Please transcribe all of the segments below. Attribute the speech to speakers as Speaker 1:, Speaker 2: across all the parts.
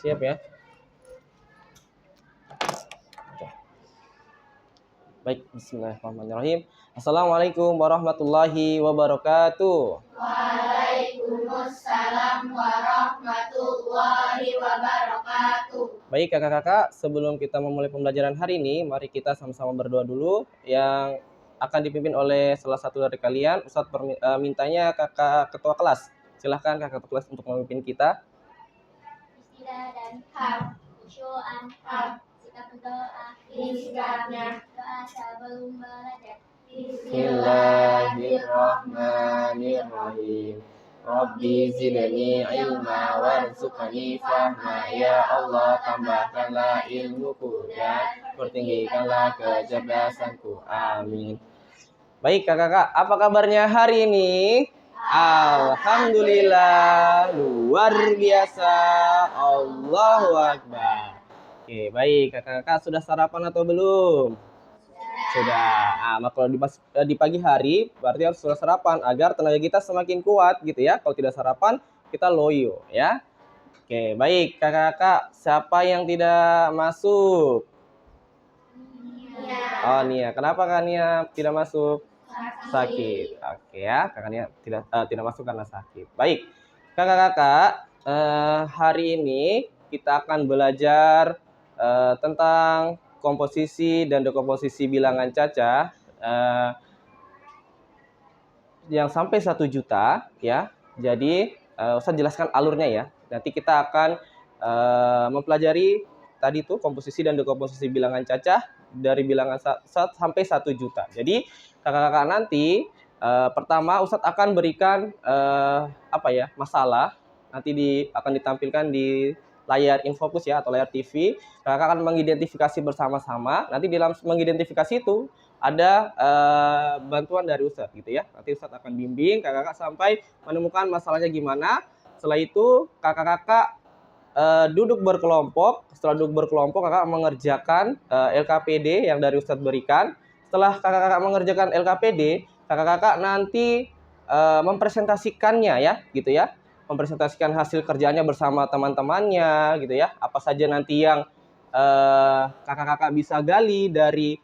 Speaker 1: Siap ya. Baik, bismillahirrahmanirrahim. Assalamualaikum warahmatullahi wabarakatuh.
Speaker 2: Waalaikumsalam warahmatullahi wabarakatuh.
Speaker 1: Baik kakak-kakak, sebelum kita memulai pembelajaran hari ini, mari kita sama-sama berdoa dulu. Yang akan dipimpin oleh salah satu dari kalian, Ustadz mintanya kakak ketua kelas. Silahkan kakak ketua kelas untuk memimpin kita.
Speaker 2: Istilah dan ham, usyu'an ham, sikap berdoa, sikapnya doa sebelum belajar.
Speaker 1: Bismillahirrahmanirrahim. Rabbi zidni ilma warzuqni fahma. Ya Allah, tambahkanlah ilmuku dan pertinggikanlah kecerdasanku. Amin. Baik kakak-kakak, apa kabarnya hari ini? Alhamdulillah, luar biasa. Allahu Akbar. Oke, baik kakak-kakak, sudah sarapan atau belum? Sudah. Nah, kalau di pagi hari berarti harus sudah sarapan agar tenaga kita semakin kuat gitu ya. Kalau tidak sarapan, kita loyo ya. Oke, baik kakak-kakak, siapa yang tidak masuk? Oh, Nia. Kenapa Kak Nia tidak masuk? Sakit. Oke ya, Kak Nia tidak masuk karena sakit. Baik. Kakak-kakak, hari ini kita akan belajar tentang komposisi dan dekomposisi bilangan cacah yang sampai 1 juta ya. Jadi Ustadz jelaskan alurnya ya. Nanti kita akan mempelajari tadi tuh komposisi dan dekomposisi bilangan cacah dari bilangan sampai 1 juta. Jadi kakak-kakak nanti pertama Ustadz akan berikan masalah nanti akan ditampilkan di layar infocus ya atau layar TV. Kakak akan mengidentifikasi bersama-sama. Nanti dalam mengidentifikasi itu ada bantuan dari Ustadz gitu ya. Nanti Ustadz akan bimbing kakak-kakak sampai menemukan masalahnya gimana. Setelah itu kakak-kakak duduk berkelompok. Setelah duduk berkelompok kakak mengerjakan LKPD yang dari Ustadz berikan. Setelah kakak-kakak mengerjakan LKPD, kakak-kakak nanti mempresentasikannya ya gitu ya. Mempresentasikan hasil kerjanya bersama teman-temannya gitu ya. Apa saja nanti yang kakak-kakak bisa gali dari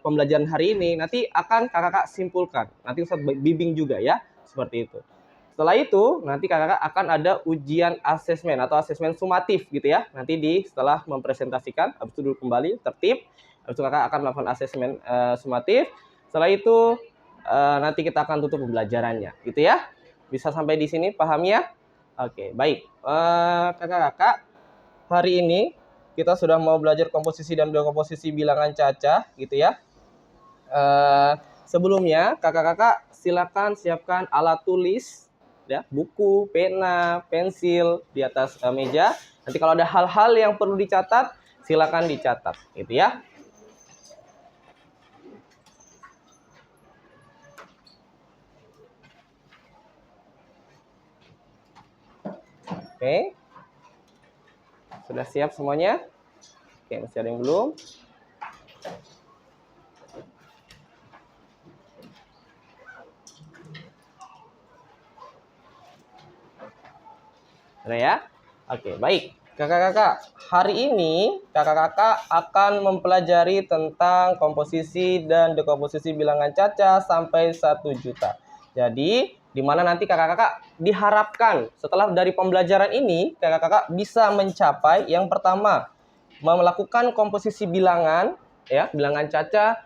Speaker 1: pembelajaran hari ini, nanti akan kakak-kakak simpulkan. Nanti Ustadz bimbing juga ya, seperti itu. Setelah itu, nanti kakak-kakak akan ada ujian asesmen atau asesmen sumatif gitu ya. Nanti setelah mempresentasikan, habis itu duduk kembali, tertib. Habis itu kakak akan melakukan asesmen sumatif. Setelah itu, nanti kita akan tutup pembelajarannya gitu ya. Bisa sampai di sini, paham ya? Oke, baik. Kakak-kakak, hari ini kita sudah mau belajar komposisi dan dekomposisi bilangan cacah gitu ya. Sebelumnya kakak-kakak silakan siapkan alat tulis ya, buku, pena, pensil di atas meja. Nanti kalau ada hal-hal yang perlu dicatat, silakan dicatat gitu ya. Oke. Sudah siap semuanya? Oke, masih ada yang belum? Sudah ya? Oke, baik. Kakak-kakak, hari ini kakak-kakak akan mempelajari tentang komposisi dan dekomposisi bilangan cacah sampai 1 juta. Jadi, di mana nanti kakak-kakak diharapkan setelah dari pembelajaran ini, kakak-kakak bisa mencapai yang pertama, melakukan komposisi bilangan, ya, bilangan cacah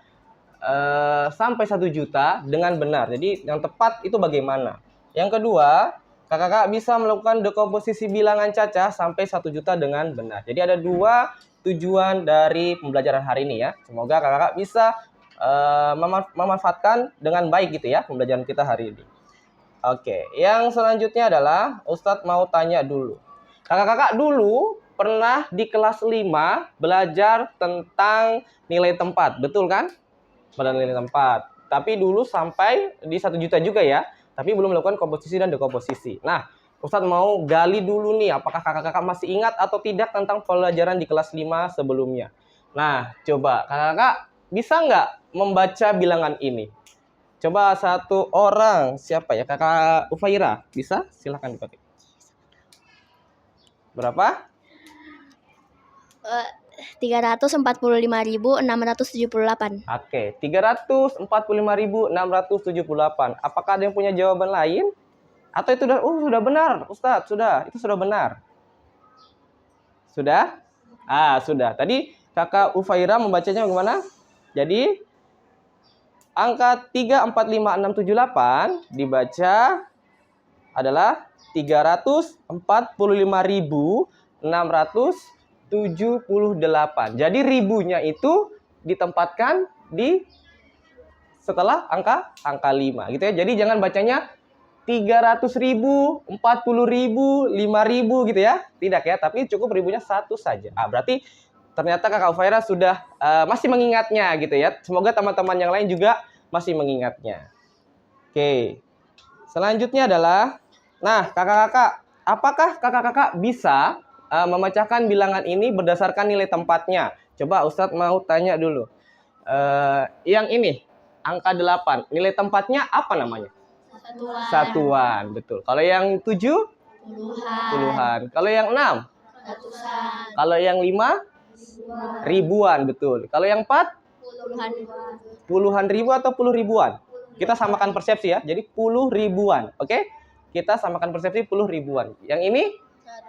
Speaker 1: sampai 1 juta dengan benar. Jadi, yang tepat itu bagaimana? Yang kedua, kakak-kakak bisa melakukan dekomposisi bilangan cacah sampai 1 juta dengan benar. Jadi ada 2 tujuan dari pembelajaran hari ini ya. Semoga kakak-kakak bisa memanfaatkan dengan baik gitu ya pembelajaran kita hari ini. Oke, yang selanjutnya adalah Ustadz mau tanya dulu. Kakak-kakak dulu pernah di kelas 5 belajar tentang nilai tempat, betul kan? Pada nilai tempat. Tapi dulu sampai di 1 juta juga ya. Tapi belum melakukan komposisi dan dekomposisi. Nah, Ustadz mau gali dulu nih, apakah kakak-kakak masih ingat atau tidak tentang pelajaran di kelas 5 sebelumnya. Nah, coba kakak-kakak bisa nggak membaca bilangan ini? Coba satu orang, siapa ya? Kakak Ufaira, bisa? Silahkan dipakai. Berapa?
Speaker 2: 345.678.
Speaker 1: Oke, 345.678. Apakah ada yang punya jawaban lain? Atau itu sudah benar, Ustadz? Sudah, itu sudah benar. Sudah? Sudah. Tadi Kakak Ufaira membacanya bagaimana? Jadi angka 345.678 dibaca adalah 345.678. Jadi ribunya itu ditempatkan di setelah angka 5 gitu ya. Jadi jangan bacanya 300.000, 40.000, 5.000 gitu ya. Tidak ya, tapi cukup ribunya satu saja. Berarti ternyata Kakak Ufaira sudah masih mengingatnya gitu ya. Semoga teman-teman yang lain juga masih mengingatnya. Oke. Selanjutnya adalah, nah kakak-kakak, apakah kakak-kakak bisa memecahkan bilangan ini berdasarkan nilai tempatnya? Coba Ustadz mau tanya dulu. Yang ini, angka 8, nilai tempatnya apa namanya? Satuan, betul. Kalau yang 7? Puluhan. Kalau yang 6?
Speaker 2: Ratusan.
Speaker 1: Kalau yang 5? Ribuan, betul. Kalau yang 4? Puluhan ribu atau puluh ribuan? Kita samakan persepsi ya. Jadi puluh ribuan, oke? Kita samakan persepsi puluh ribuan. Yang ini?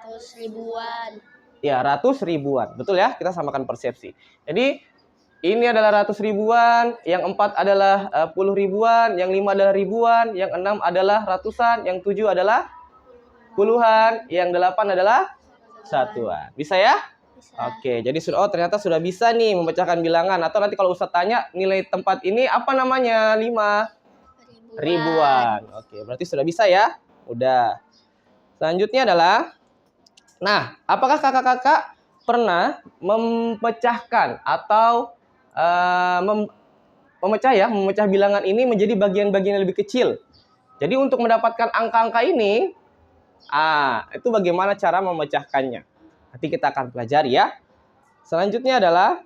Speaker 2: 100 ribuan.
Speaker 1: Ya, ratus ribuan. Betul ya? Kita samakan persepsi. Jadi ini adalah ratus ribuan, yang 4 adalah puluh ribuan, yang 5 adalah ribuan, yang 6 adalah ratusan, yang 7 adalah puluhan, yang 8 adalah satuan. Bisa ya?
Speaker 2: Bisa.
Speaker 1: Oke, jadi ternyata sudah bisa nih memecahkan bilangan. Atau nanti kalau Ustadz tanya nilai tempat ini apa namanya? 5 ribuan. Oke, berarti sudah bisa ya? Udah. Selanjutnya adalah, nah, apakah kakak-kakak pernah memecahkan atau memecah bilangan ini menjadi bagian-bagian yang lebih kecil? Jadi untuk mendapatkan angka-angka ini, itu bagaimana cara memecahkannya? Nanti kita akan pelajari ya. Selanjutnya adalah,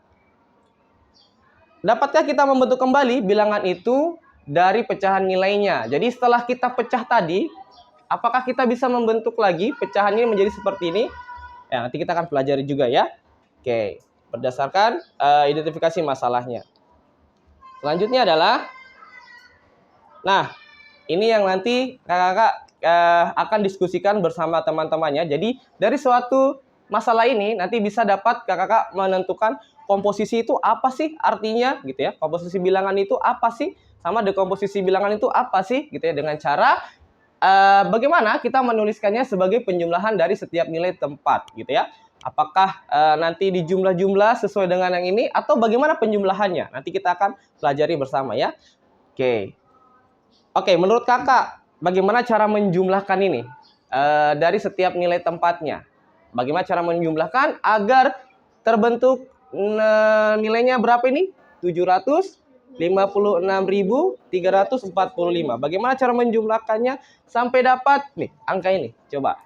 Speaker 1: dapatkah kita membentuk kembali bilangan itu dari pecahan nilainya? Jadi setelah kita pecah tadi, apakah kita bisa membentuk lagi pecahan ini menjadi seperti ini? Ya, nanti kita akan pelajari juga ya. Oke, berdasarkan identifikasi masalahnya. Selanjutnya adalah, nah, ini yang nanti kakak-kakak akan diskusikan bersama teman-temannya. Jadi dari suatu masalah ini nanti bisa dapat kakak-kakak menentukan komposisi itu apa sih artinya gitu ya. Komposisi bilangan itu apa sih? Sama dekomposisi bilangan itu apa sih gitu ya, dengan cara bagaimana kita menuliskannya sebagai penjumlahan dari setiap nilai tempat gitu ya. Apakah nanti di jumlah-jumlah sesuai dengan yang ini atau bagaimana penjumlahannya? Nanti kita akan pelajari bersama ya. Oke, menurut kakak bagaimana cara menjumlahkan ini dari setiap nilai tempatnya? Bagaimana cara menjumlahkan agar terbentuk nilainya berapa ini? 756.345. Bagaimana cara menjumlahkannya sampai dapat nih angka ini? Coba.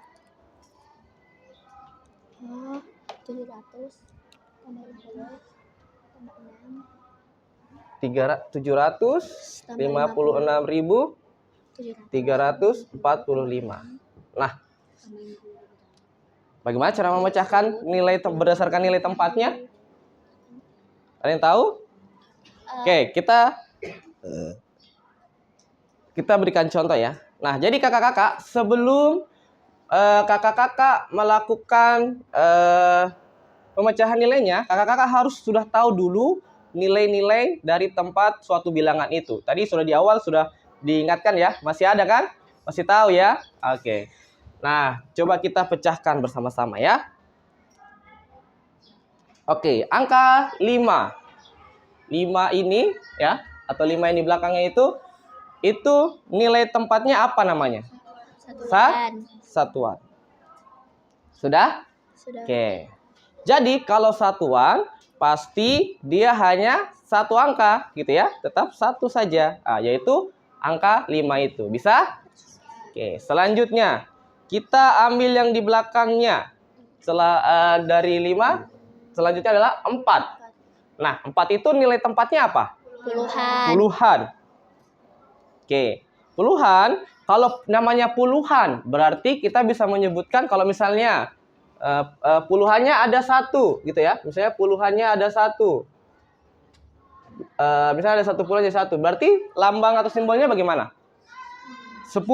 Speaker 1: 756.345. Nah, bagaimana cara memecahkan nilai berdasarkan nilai tempatnya? Ada yang tahu? Oke, kita berikan contoh ya. Nah, jadi kakak-kakak sebelum kakak-kakak melakukan pemecahan nilainya, kakak-kakak harus sudah tahu dulu nilai-nilai dari tempat suatu bilangan itu. Tadi sudah di awal sudah diingatkan ya, masih ada kan? Masih tahu ya? Oke. Nah, coba kita pecahkan bersama-sama ya. Oke, angka 5. 5 ini ya, atau 5 yang di belakangnya itu nilai tempatnya apa namanya? Satuan. Sudah?
Speaker 2: Sudah.
Speaker 1: Oke. Jadi kalau satuan pasti dia hanya satu angka gitu ya, tetap satu saja, yaitu angka 5 itu. Bisa? Oke, selanjutnya kita ambil yang di belakangnya. Setelah dari 5, selanjutnya adalah 4. Nah, 4 itu nilai tempatnya apa? Puluhan. Oke, puluhan. Kalau namanya puluhan, berarti kita bisa menyebutkan kalau misalnya Puluhannya ada satu, gitu ya. Misalnya puluhannya ada satu. Misalnya ada satu puluhannya satu. Berarti lambang atau simbolnya bagaimana? 10.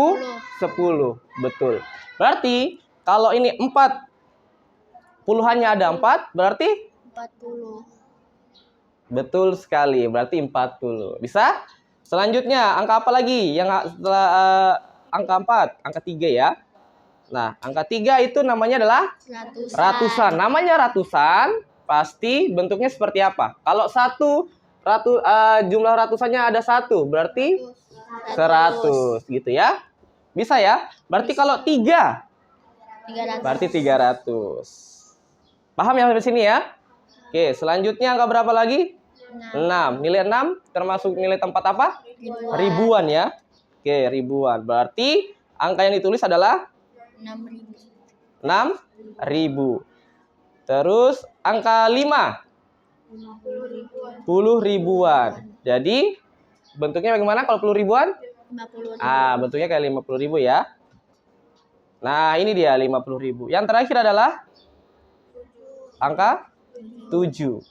Speaker 1: Betul. Berarti kalau ini 4, puluhannya ada 4, berarti
Speaker 2: 40.
Speaker 1: betul sekali. Berarti 40. Bisa? Selanjutnya, angka apa lagi? Yang setelah angka 4, angka 3 ya. Nah, angka 3 itu namanya adalah ratusan. Namanya ratusan, pasti bentuknya seperti apa? Kalau jumlah ratusannya ada 1, berarti 100 gitu ya. Bisa ya? Berarti kalau 3,
Speaker 2: 300.
Speaker 1: berarti 300. Paham ya sampai sini ya? Oke, selanjutnya angka berapa lagi? 6. Nilai 6 termasuk nilai tempat apa? Ribuan ya. Oke, ribuan. Berarti angka yang ditulis adalah 6.000. Terus angka 5. 10 ribuan. Jadi bentuknya bagaimana kalau 10 ribuan?
Speaker 2: 50.000.
Speaker 1: Bentuknya kayak 50.000 ya. Nah, ini dia 50.000. Yang terakhir adalah angka 7.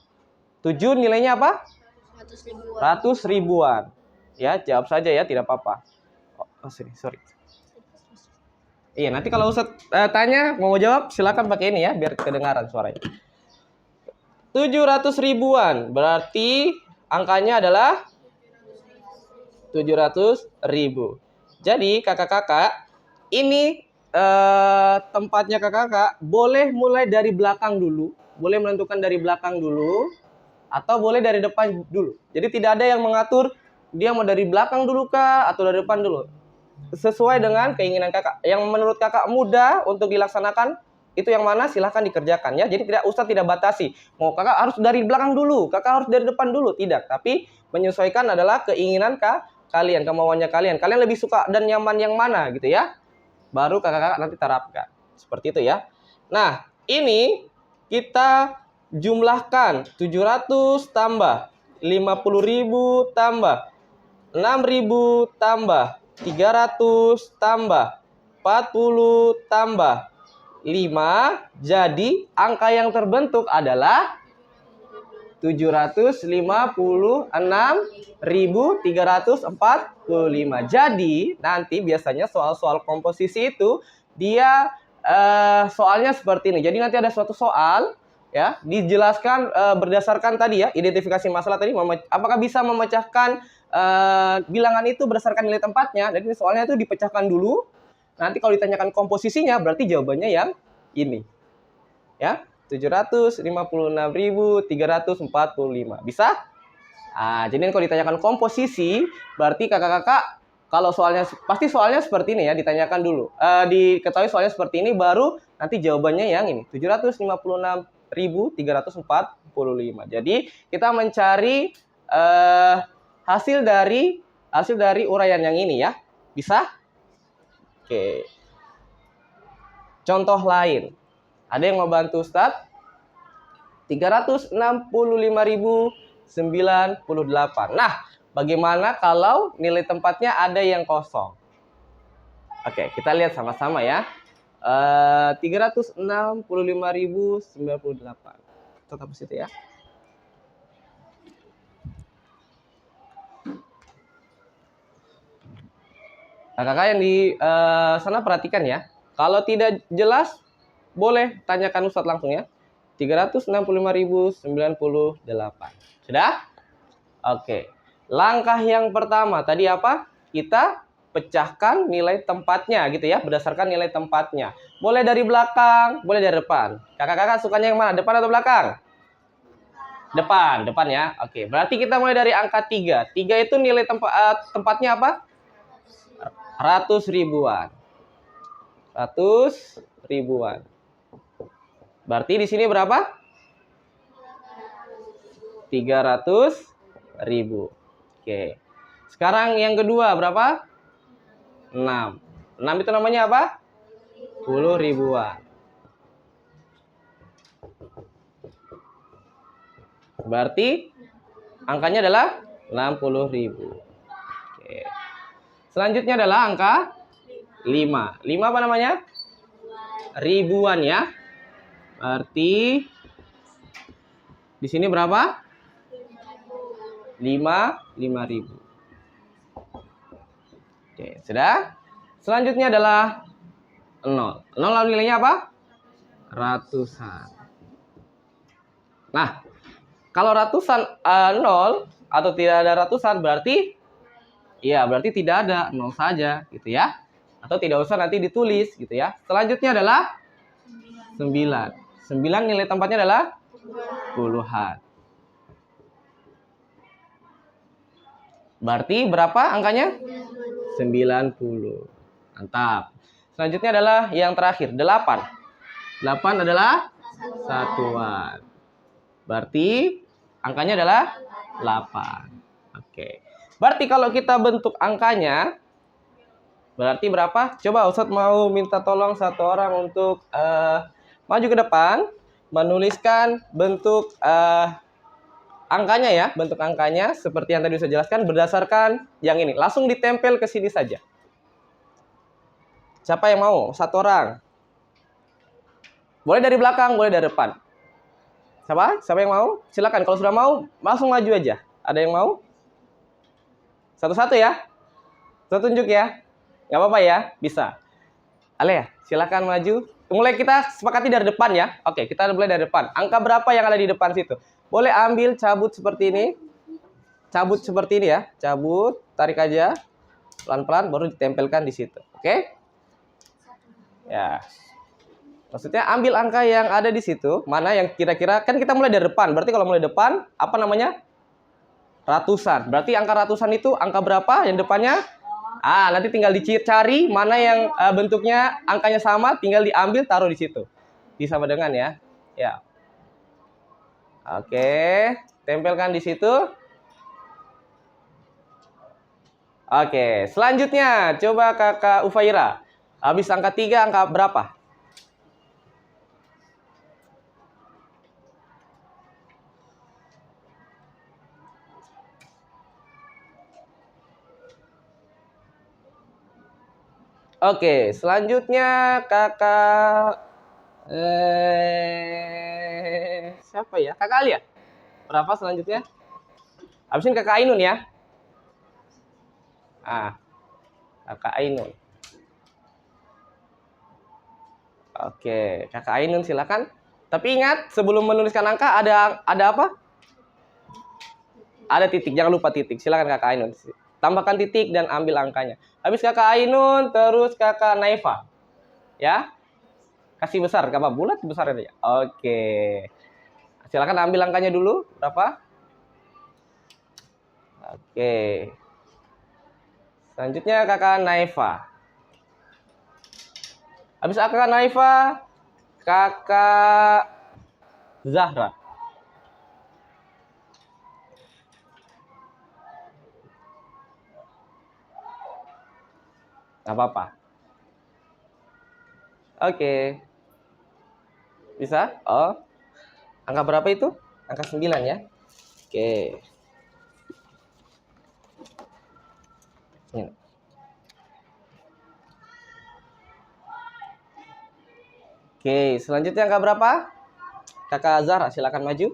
Speaker 1: 7 nilainya apa? 100 ribuan. Ya, jawab saja ya, tidak apa-apa. Sorry. Iya, nanti kalau Ustadz tanya mau jawab, silakan pakai ini ya, biar kedengaran suaranya. 700 ribuan, berarti angkanya adalah 700.000. Jadi kakak-kakak, ini tempatnya kakak-kakak boleh mulai dari belakang dulu, boleh menentukan dari belakang dulu, atau boleh dari depan dulu. Jadi tidak ada yang mengatur dia mau dari belakang dulu kah atau dari depan dulu. Sesuai dengan keinginan kakak. Yang menurut kakak mudah untuk dilaksanakan, itu yang mana silahkan dikerjakan ya. Jadi Ustadz tidak batasi. Mau kakak harus dari belakang dulu, kakak harus dari depan dulu. Tidak. Tapi menyesuaikan adalah keinginan kalian, kemauannya kalian. Kalian lebih suka dan nyaman yang mana gitu ya. Baru kakak-kakak nanti terapkan. Seperti itu ya. Nah, ini kita jumlahkan 700 tambah 50.000 tambah 6.000 tambah 300 tambah 40 tambah 5, jadi angka yang terbentuk adalah 756.345. Jadi nanti biasanya soal-soal komposisi itu dia soalnya seperti ini. Jadi nanti ada suatu soal ya, dijelaskan berdasarkan tadi ya, identifikasi masalah tadi, apakah bisa memecahkan bilangan itu berdasarkan nilai tempatnya. Jadi soalnya itu dipecahkan dulu. Nanti kalau ditanyakan komposisinya, berarti jawabannya yang ini. Ya, 756.345. Bisa? Jadi kalau ditanyakan komposisi, berarti kakak-kakak kalau pasti soalnya seperti ini ya, ditanyakan dulu. Diketahui soalnya seperti ini, baru nanti jawabannya yang ini, 756.345. Jadi kita mencari hasil dari uraian yang ini ya. Bisa? Oke. Contoh lain. Ada yang mau bantu Ustadz? 365.098. Nah, bagaimana kalau nilai tempatnya ada yang kosong? Oke, kita lihat sama-sama ya. 365.098. Tetap di situ ya. Kakak-kakak yang di sana perhatikan ya. Kalau tidak jelas, boleh tanyakan Ustadz langsung ya. 365.098. Sudah? Oke. Langkah yang pertama tadi apa? Kita pecahkan nilai tempatnya gitu ya, berdasarkan nilai tempatnya. Boleh dari belakang, boleh dari depan. Kakak-kakak sukanya yang mana? Depan atau belakang? Depan ya. Oke, berarti kita mulai dari angka 3. 3 itu nilai tempatnya apa? 100 ribuan. 100 ribuan. Berarti di sini berapa? 300.000. Oke. Sekarang yang kedua berapa? 6. 6 itu namanya apa? 10 ribuan. Berarti angkanya adalah 60.000. Oke. Selanjutnya adalah angka 5. 5 apa namanya? Ribuan ya. Berarti di sini berapa? 5.000. Oke, sudah. Selanjutnya adalah 0. 0 lalu nilainya apa? Ratusan. Nah, kalau ratusan 0 atau tidak ada ratusan berarti ya berarti tidak ada 0 saja gitu ya. Atau tidak usah nanti ditulis gitu ya. Selanjutnya adalah 9. 9 nilai tempatnya adalah puluhan. Berarti berapa angkanya? 90. Mantap. Selanjutnya adalah yang terakhir, 8. 8 adalah satuan. Berarti angkanya adalah 8. Oke. Berarti kalau kita bentuk angkanya, berarti berapa? Coba Ustadz mau minta tolong satu orang untuk maju ke depan, menuliskan bentuk angkanya ya, bentuk angkanya seperti yang tadi saya jelaskan berdasarkan yang ini. Langsung ditempel ke sini saja. Siapa yang mau? Satu orang. Boleh dari belakang, boleh dari depan. Siapa? Siapa yang mau? Silakan. Kalau sudah mau, langsung maju aja. Ada yang mau? Satu-satu ya. Saya tunjuk ya. Nggak apa-apa ya, bisa. Alea, silakan maju. Mulai kita sepakati dari depan ya. Oke, kita mulai dari depan. Angka berapa yang ada di depan situ? Boleh ambil, cabut seperti ini. Cabut seperti ini ya. Cabut, tarik aja. Pelan-pelan, baru ditempelkan di situ. Oke? Ya. Maksudnya ambil angka yang ada di situ. Mana yang kira-kira, kan kita mulai dari depan. Berarti kalau mulai depan, apa namanya? Ratusan. Berarti angka ratusan itu angka berapa yang depannya? Nanti tinggal dicari mana yang bentuknya angkanya sama, tinggal diambil taruh di situ. Sama dengan ya. Ya. Oke, tempelkan di situ. Oke, selanjutnya coba Kakak Ufaira. Habis angka 3 angka berapa? Oke, selanjutnya Kakak siapa ya? Kakak Alia. Berapa selanjutnya? Habisin Kakak Ainun ya. Kakak Ainun. Oke, Kakak Ainun silakan. Tapi ingat, sebelum menuliskan angka ada apa? Ada titik, jangan lupa titik. Silakan Kakak Ainun. Tambahkan titik dan ambil angkanya. Habis Kakak Ainun, terus Kakak Naifa. Ya. Kasih besar, apa bulat besar aja. Oke. Silakan ambil angkanya dulu. Berapa? Oke. Selanjutnya Kakak Naifa. Habis Kakak Naifa, Kakak Zahra. Gak apa-apa. Oke. Bisa? Oh. Angka berapa itu? Angka 9 ya. Oke. Ini. Oke, selanjutnya angka berapa? Kakak Zahra, silakan maju.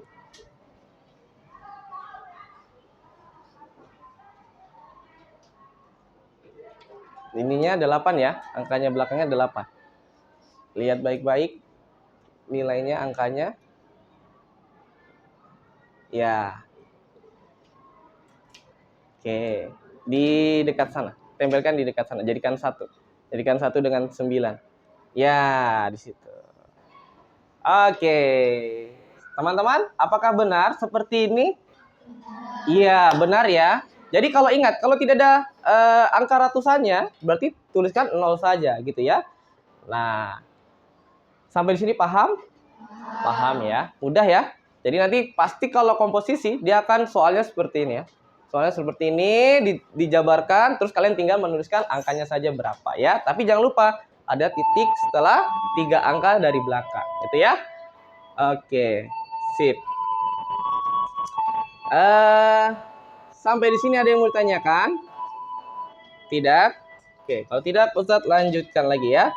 Speaker 1: Ininya 8 ya, angkanya belakangnya 8. Lihat baik-baik nilainya, angkanya. Ya. Oke, di dekat sana. Tempelkan di dekat sana, jadikan 1. Jadikan 1 dengan 9. Ya, di situ. Oke. Teman-teman, apakah benar seperti ini? Iya, benar ya. Jadi kalau ingat, kalau tidak ada angka ratusannya, berarti tuliskan 0 saja gitu ya. Nah, sampai di sini paham? Paham ya. Mudah ya. Jadi nanti pasti kalau komposisi dia akan soalnya seperti ini ya. Soalnya seperti ini dijabarkan, terus kalian tinggal menuliskan angkanya saja berapa ya. Tapi jangan lupa ada titik setelah 3 angka dari belakang, gitu ya. Oke, sip. Sampai di sini ada yang mau ditanyakan? Tidak? Oke, kalau tidak Ustadz lanjutkan lagi ya.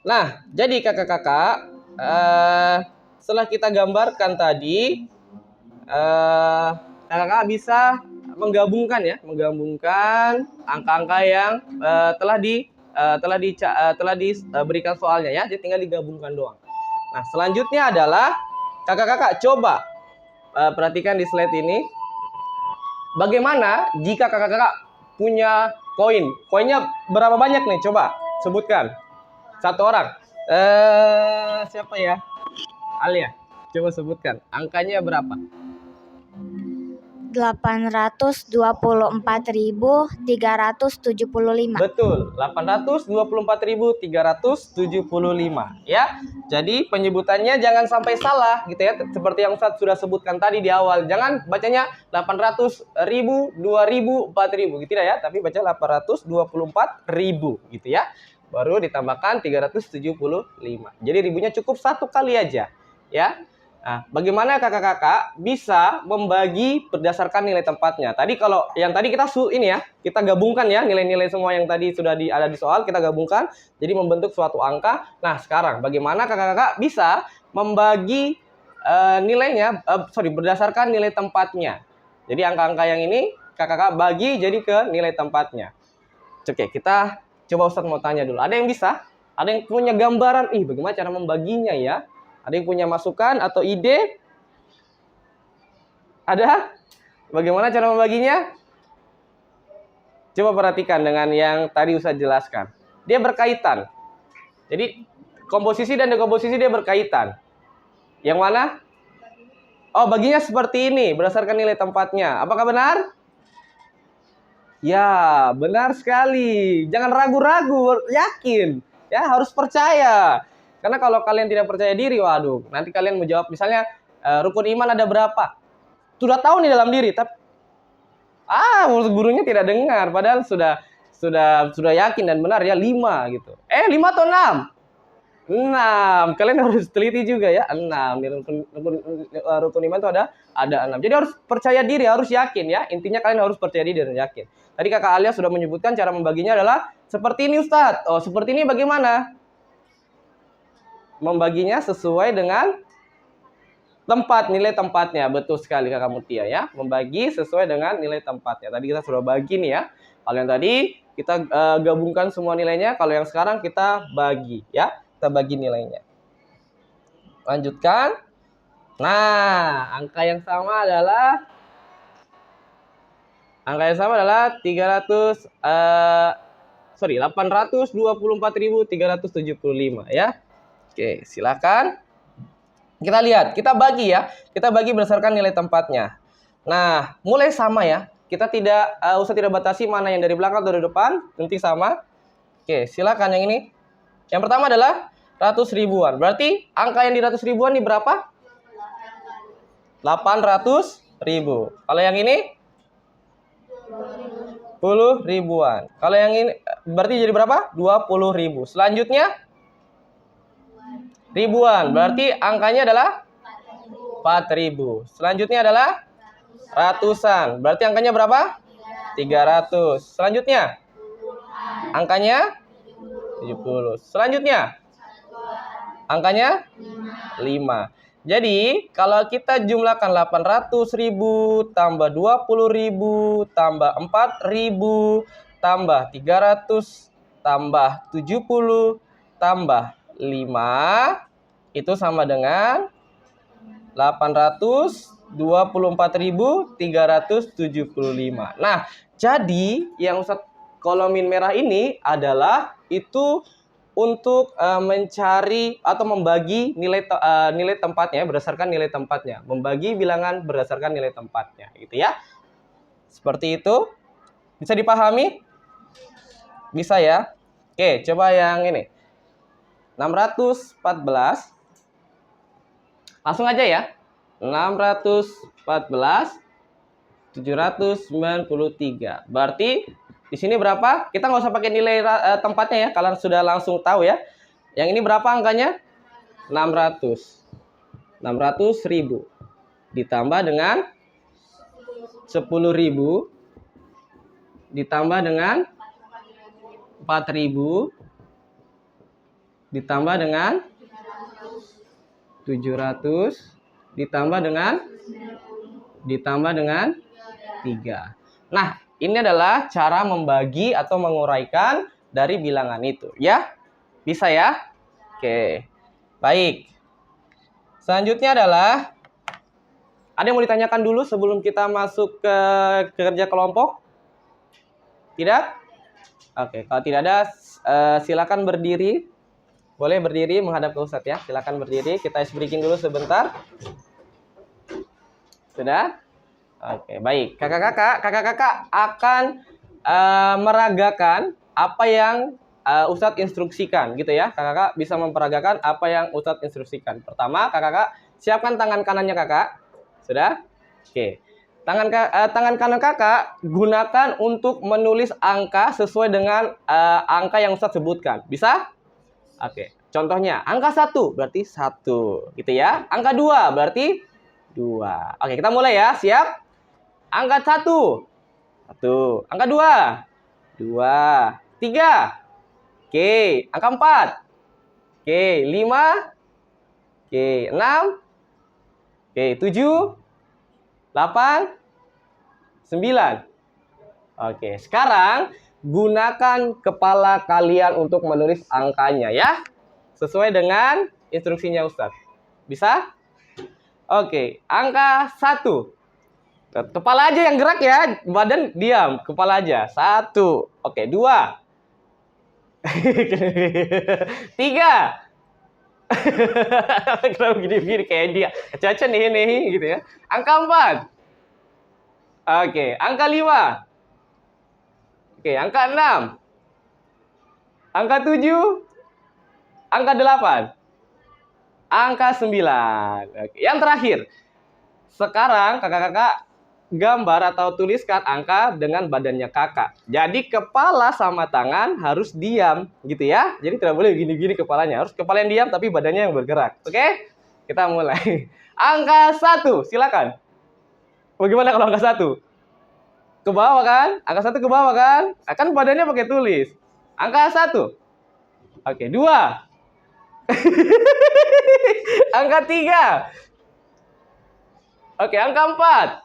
Speaker 1: Nah, jadi kakak-kakak, setelah kita gambarkan tadi, kakak-kakak bisa menggabungkan angka-angka yang telah diberikan soalnya ya. Jadi tinggal digabungkan doang. Nah, selanjutnya adalah kakak-kakak coba perhatikan di slide ini. Bagaimana jika kakak-kakak punya koin? Koinnya berapa banyak nih? Coba sebutkan. Satu orang. Siapa ya? Alia. Coba sebutkan. Angkanya berapa?
Speaker 2: 824.375.
Speaker 1: Betul, 824.375 ya. Jadi penyebutannya jangan sampai salah gitu ya. Seperti yang Ustadz sudah sebutkan tadi di awal. Jangan bacanya 800.000, 2.000, 4.000 gitu ya, tapi baca 824.000 gitu ya. Baru ditambahkan 375. Jadi ribunya cukup satu kali aja ya. Nah, bagaimana kakak-kakak bisa membagi berdasarkan nilai tempatnya? Tadi kalau yang tadi kita kita gabungkan ya nilai-nilai semua yang tadi sudah ada di soal, kita gabungkan jadi membentuk suatu angka. Nah, sekarang bagaimana kakak-kakak bisa membagi berdasarkan nilai tempatnya. Jadi angka-angka yang ini kakak-kakak bagi jadi ke nilai tempatnya. Oke, kita coba Ustadz mau tanya dulu. Ada yang bisa? Ada yang punya gambaran? Bagaimana cara membaginya ya? Ada yang punya masukan atau ide? Ada? Bagaimana cara membaginya? Coba perhatikan dengan yang tadi Ustadz jelaskan. Dia berkaitan. Jadi komposisi dan dekomposisi dia berkaitan. Yang mana? Oh, baginya seperti ini berdasarkan nilai tempatnya. Apakah benar? Ya, benar sekali. Jangan ragu-ragu, yakin. Ya, harus percaya. Karena kalau kalian tidak percaya diri, waduh, nanti kalian menjawab misalnya rukun iman ada berapa? Sudah tahu nih dalam diri, tapi mulut gurunya tidak dengar, padahal sudah yakin dan benar ya 5 gitu. 5 atau 6? 6. Kalian harus teliti juga ya. 6. Di rukun iman itu ada 6. Jadi harus percaya diri, harus yakin ya. Intinya kalian harus percaya diri dan yakin. Tadi Kakak Alia sudah menyebutkan cara membaginya adalah seperti ini Ustadz. Oh, seperti ini bagaimana? Membaginya sesuai dengan nilai tempatnya. Betul sekali Kakak Mutia ya. Membagi sesuai dengan nilai tempatnya. Tadi kita sudah bagi nih ya. Kalau yang tadi kita gabungkan semua nilainya. Kalau yang sekarang kita bagi ya. Kita bagi nilainya. Lanjutkan. Nah, angka yang sama adalah 824.375 ya. Oke, silakan. Kita lihat, kita bagi ya. Kita bagi berdasarkan nilai tempatnya. Nah, mulai sama ya. Kita tidak usah tidak batasi mana yang dari belakang atau dari depan, penting sama. Oke, silakan yang ini. Yang pertama adalah 100 ribuan. Berarti angka yang di 100 ribuan ini berapa? 800 ribu. Kalau yang ini 10 ribuan. Kalau yang ini berarti jadi berapa? 20 ribu. Selanjutnya ribuan. Berarti angkanya adalah 4.000. Selanjutnya adalah ratusan. Berarti angkanya berapa? 300. Selanjutnya angkanya 70. Selanjutnya angkanya 5. Jadi kalau kita jumlahkan 800.000 tambah 20.000 tambah 4.000 tambah 300 tambah 70 tambah 5 itu sama dengan 824.375. Nah, jadi yang Ustadz kolomin merah ini adalah itu untuk mencari atau membagi nilai tempatnya berdasarkan nilai tempatnya, membagi bilangan berdasarkan nilai tempatnya, gitu ya. Seperti itu, bisa dipahami? Bisa ya? Oke, coba yang ini. 614. Langsung aja ya. 614 793. Berarti di sini berapa? Kita nggak usah pakai nilai tempatnya ya. Kalian sudah langsung tahu ya. Yang ini berapa angkanya? 600. 600.000 ditambah dengan 10.000 ditambah dengan 4.000 ditambah dengan 700 ditambah dengan 3. Nah, ini adalah cara membagi atau menguraikan dari bilangan itu, ya. Bisa ya? Oke. Baik. Selanjutnya adalah ada yang mau ditanyakan dulu sebelum kita masuk ke kerja kelompok? Tidak? Oke, kalau tidak ada silakan berdiri. Boleh berdiri menghadap ke Ustadz ya. Silakan berdiri. Kita ice breaking dulu sebentar. Sudah? Oke, baik. Kakak-kakak akan meragakan apa yang Ustadz instruksikan gitu ya. Kakak bisa memperagakan apa yang Ustadz instruksikan. Pertama, kakak siapkan tangan kanannya kakak. Sudah? Oke. Tangan kanan kakak gunakan untuk menulis angka sesuai dengan angka yang Ustadz sebutkan. Bisa? Oke. Contohnya, angka 1 berarti 1 gitu ya. Angka 2 berarti 2. Oke, kita mulai ya. Siap? Angka 1. 1. Angka 2. 2. 3. Oke, angka 4. Oke, 5. Oke, 6. Oke, 7. 8. 9. Oke, sekarang gunakan kepala kalian untuk menulis angkanya ya. Sesuai dengan instruksinya Ustadz. Bisa? Oke, angka 1. Kepala aja yang gerak ya, badan diam, kepala aja. 1. Oke, 2. 3. Kenapa gini-gini kayak dia? Caca nih gitu ya. Angka 4. Oke, angka 5. Oke, angka 6. Angka 7. Angka 8. Angka 9. Oke, yang terakhir. Sekarang kakak-kakak gambar atau tuliskan angka dengan badannya kakak. Jadi kepala sama tangan harus diam gitu ya. Jadi tidak boleh gini-gini kepalanya. Harus kepala yang diam tapi badannya yang bergerak. Oke? Kita mulai. Angka 1, silakan. Bagaimana kalau angka 1? Ke bawah kan? Angka 1 ke bawah kan? Akan badannya pakai tulis. Angka 1. Oke, 2. Angka 3. Oke, angka 4.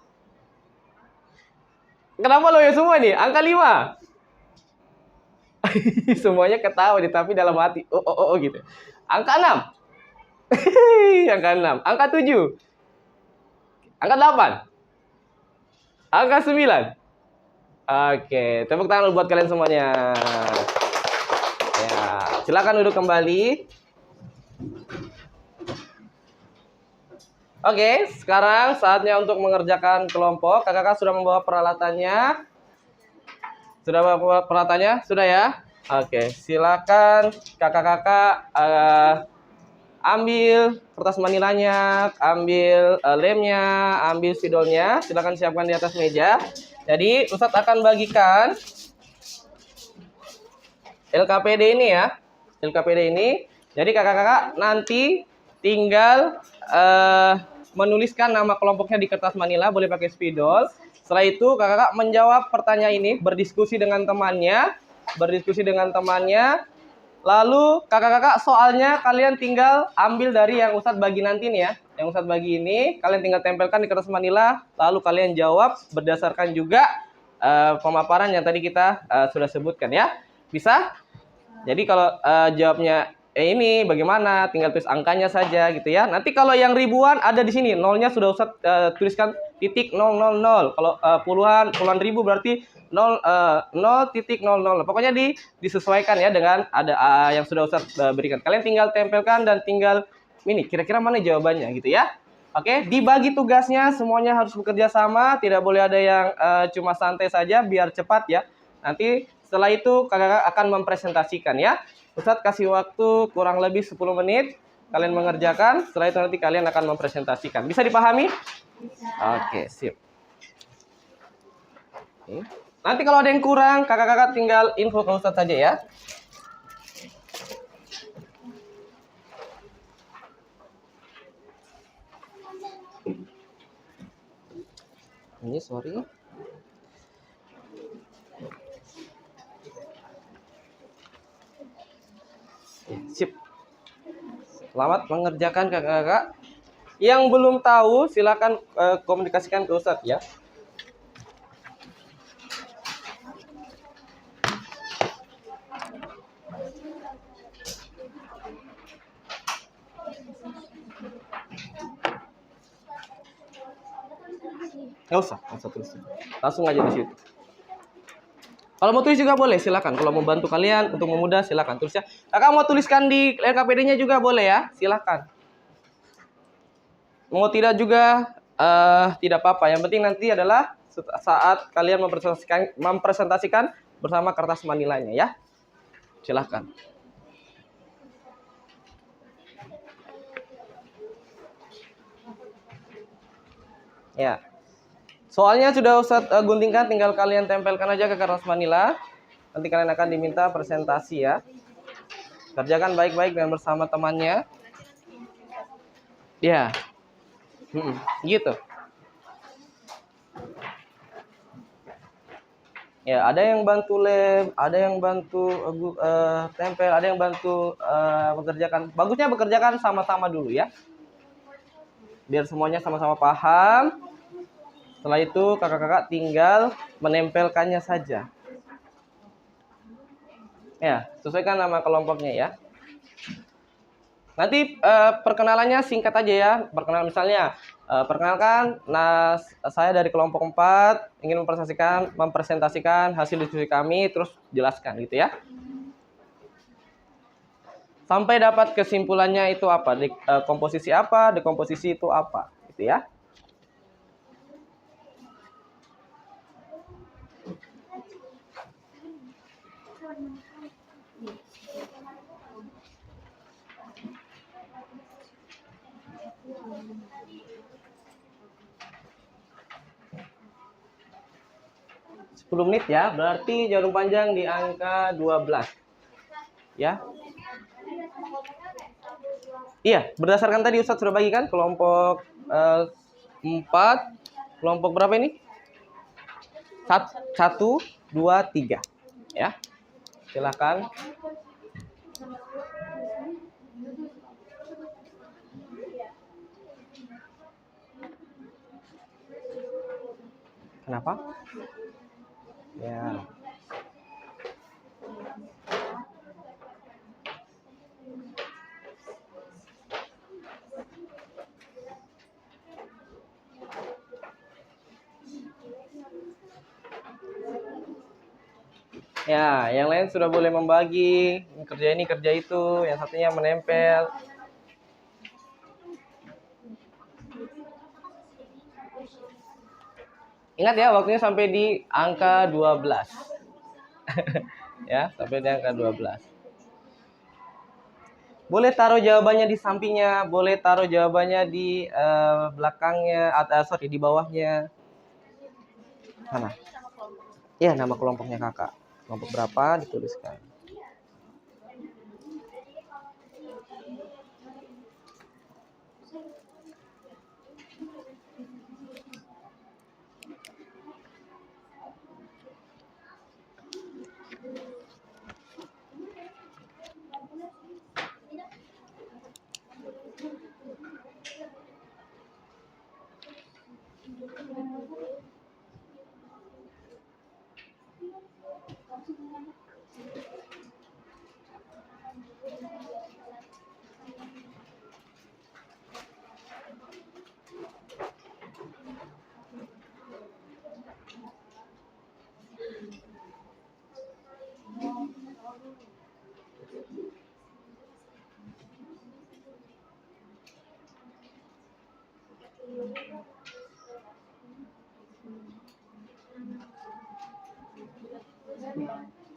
Speaker 1: Kenapa loyo semua nih? Angka 5. Semuanya ketawa tapi dalam hati. Oh gitu. Angka 6. Angka 6. Angka 7. Angka 8. Angka 9. Oke, tepuk tangan buat kalian semuanya. Ya, silakan duduk kembali. Oke, sekarang saatnya untuk mengerjakan kelompok. Kakak-kakak sudah membawa peralatannya? Sudah bawa peralatannya? Sudah ya? Oke, silakan kakak-kakak ambil kertas manilanya, ambil lemnya, ambil spidolnya. Silakan siapkan di atas meja. Jadi, Ustadz akan bagikan LKPD ini ya. LKPD ini. Jadi kakak-kakak nanti tinggal menuliskan nama kelompoknya di kertas manila, boleh pakai spidol. Setelah itu kakak-kakak menjawab pertanyaan ini, berdiskusi dengan temannya. Lalu kakak-kakak soalnya kalian tinggal ambil dari yang Ustadz bagi nanti nih ya. Yang Ustadz bagi ini kalian tinggal tempelkan di kertas manila, lalu kalian jawab berdasarkan juga pemaparan yang tadi kita sudah sebutkan ya. Bisa? Jadi kalau jawabnya ini bagaimana? Tinggal tulis angkanya saja gitu ya. Nanti kalau yang ribuan ada di sini, nolnya sudah Ustadz tuliskan titik 000. Kalau puluhan ribu berarti 0,00. Pokoknya disesuaikan ya dengan ada yang sudah Ustadz berikan. Kalian tinggal tempelkan dan tinggal ini kira-kira mana jawabannya gitu ya. Oke, dibagi tugasnya semuanya harus bekerja sama, tidak boleh ada yang cuma santai saja biar cepat ya. Nanti setelah itu kakak akan mempresentasikan ya. Ustadz kasih waktu kurang lebih 10 menit kalian mengerjakan, setelah itu nanti kalian akan mempresentasikan. Bisa dipahami? Oke, sip. Oke. Nanti kalau ada yang kurang, kakak-kakak tinggal info ke Ustadz saja ya. Ini sorry. Sip. Selamat mengerjakan kakak-kakak. Yang belum tahu silakan komunikasikan ke Ustadz ya. Nggak usah tulis. Langsung aja di situ. Kalau mau tulis juga boleh, silakan. Kalau mau bantu kalian untuk memudah, silakan tulis ya. Kakak mau tuliskan di LKPD-nya juga boleh ya, silakan. Mau tidak juga tidak apa-apa. Yang penting nanti adalah saat kalian mempresentasikan bersama kertas manilanya ya. Silakan. Ya. Soalnya sudah Ustadz guntingkan, tinggal kalian tempelkan aja ke kertas manila. Nanti kalian akan diminta presentasi ya. Kerjakan baik-baik dan bersama temannya. Ya. Gitu. Ya, ada yang bantu lem, ada yang bantu tempel, ada yang bantu mengerjakan. Bagusnya bekerjakan sama-sama dulu ya. Biar semuanya sama-sama paham. Setelah itu kakak-kakak tinggal menempelkannya saja. Ya, sesuaikan nama kelompoknya ya. Nanti perkenalannya singkat aja ya. Perkenalan misalnya, perkenalkan, saya dari kelompok 4 ingin mempresentasikan hasil diskusi kami, terus jelaskan gitu ya. Sampai dapat kesimpulannya itu apa, komposisi apa, dekomposisi itu apa, gitu ya. Menit ya, berarti jarum panjang di angka 12 ya. Iya, berdasarkan tadi Ustadz sudah bagikan kelompok 4, kelompok berapa ini? 1, 2, 3 ya. Silakan. Kenapa? Ya. Ya, yang lain sudah boleh membagi, kerja ini, kerja itu, yang satunya menempel. Ingat ya, waktunya sampai di angka 12. Ya, sampai di angka 12. Boleh taruh jawabannya di sampingnya, boleh taruh jawabannya di belakangnya, di bawahnya. Mana? Iya, nama kelompoknya kakak. Kelompok berapa dituliskan.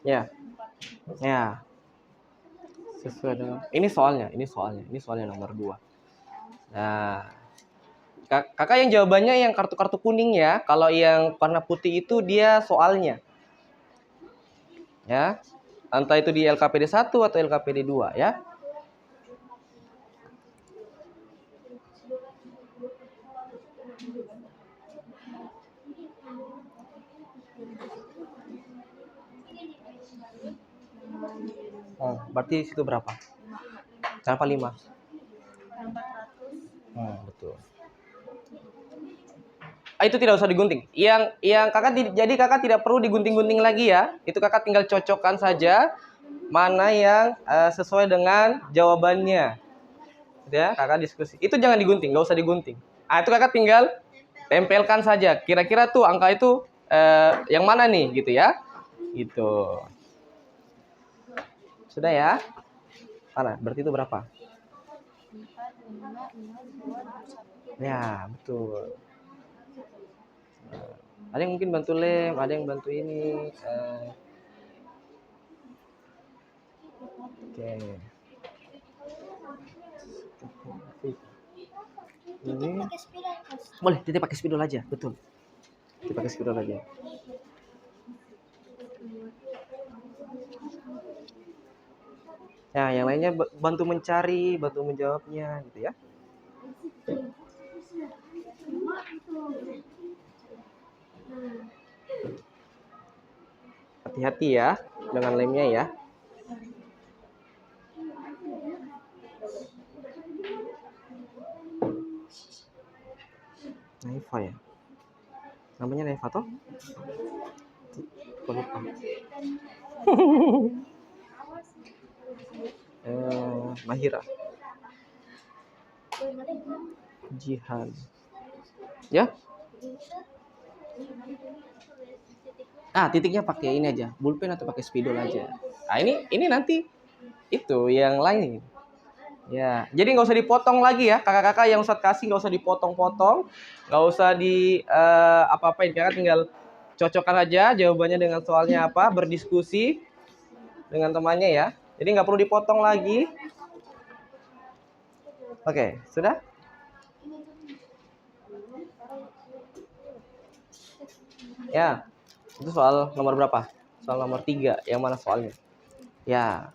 Speaker 1: Ya. Ya. Sesuai dengan ini soalnya nomor 2. Nah, kakak yang jawabannya yang kartu-kartu kuning ya. Kalau yang warna putih itu dia soalnya. Ya. Entah itu di LKPD 1 atau LKPD 2 ya. Oh, berarti situ berapa? Kenapa 5? Betul. Itu tidak usah digunting. Yang kakak jadi kakak tidak perlu digunting-gunting lagi ya. Itu kakak tinggal cocokkan saja mana yang sesuai dengan jawabannya. Ya, kakak diskusi. Itu jangan digunting, nggak usah digunting. Itu kakak tinggal tempelkan saja. Kira-kira tuh angka itu yang mana nih, gitu ya? Gitu. Sudah ya? Mana? Berarti itu berapa?
Speaker 2: 4, 5, 2, 1.
Speaker 1: Ya, betul. Ada yang mungkin bantu lem, ada yang bantu ini. Oke. Ini boleh titik pakai spidol aja, betul. Titik pakai spidol aja. Ya, yang lainnya bantu mencari, bantu menjawabnya, gitu ya. Hati-hati ya dengan lemnya ya. Naifa ya. Namanya Naifa toh? Lupa. Mahira. Jihan. Ya? Titiknya pakai ini aja, pulpen atau pakai spidol aja. Ini nanti itu yang lain. Ya, jadi nggak usah dipotong lagi ya, kakak-kakak yang Ustadz kasih nggak usah dipotong-potong, nggak usah di apa-apain, kakak tinggal cocokkan aja jawabannya dengan soalnya apa, berdiskusi dengan temannya ya. Jadi nggak perlu dipotong lagi. Oke, sudah? Ya, itu soal nomor berapa? Soal nomor 3, yang mana soalnya? Ya.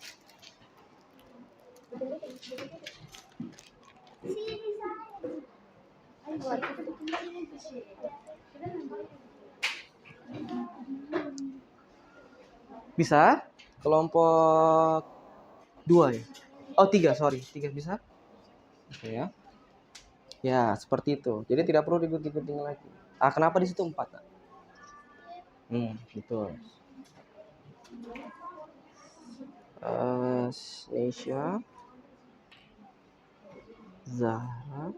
Speaker 1: Bisa? Kelompok 2 ya? Oh 3, sorry. 3 bisa? Oke ya. Ya, seperti itu. Jadi tidak perlu digunting-gunting lagi. Kenapa di situ 4? Betul. Nesya, Zahra,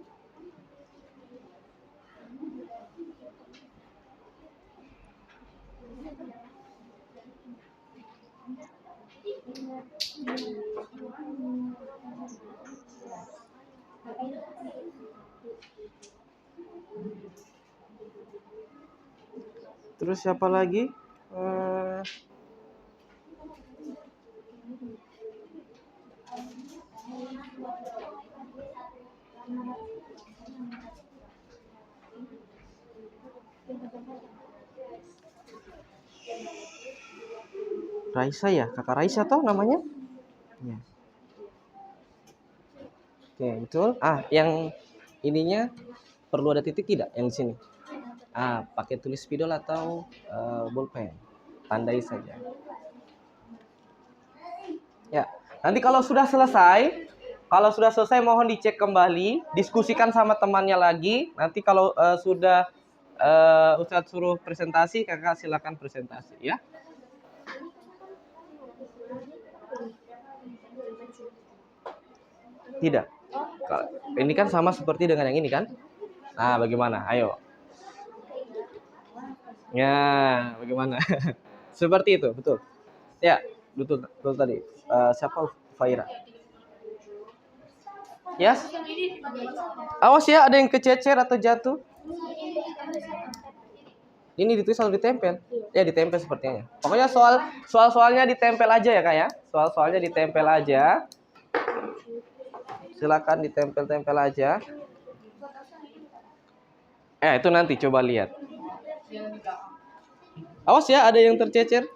Speaker 1: terus siapa lagi? Raisa ya, kakak Raisa toh namanya? Ya. Oke, betul. Yang ininya perlu ada titik tidak yang di sini? Pakai tulis spidol atau bolpen. Tandai saja. Ya, nanti kalau sudah selesai mohon dicek kembali, diskusikan sama temannya lagi. Nanti kalau sudah Ustadz suruh presentasi, kakak silakan presentasi ya. Tidak. Ini kan sama seperti dengan yang ini kan? Bagaimana? Ayo. Ya, bagaimana? Seperti itu, betul. Ya, betul tadi. Siapa? Faira. Yes? Awas ya, ada yang kececer atau jatuh. Ini ditulis atau ditempel? Ya, ditempel sepertinya. Pokoknya soalnya ditempel aja ya, Kak ya. Soalnya ditempel aja. Silakan ditempel-tempel aja. Itu nanti coba lihat. Awas ya, ada yang tercecer.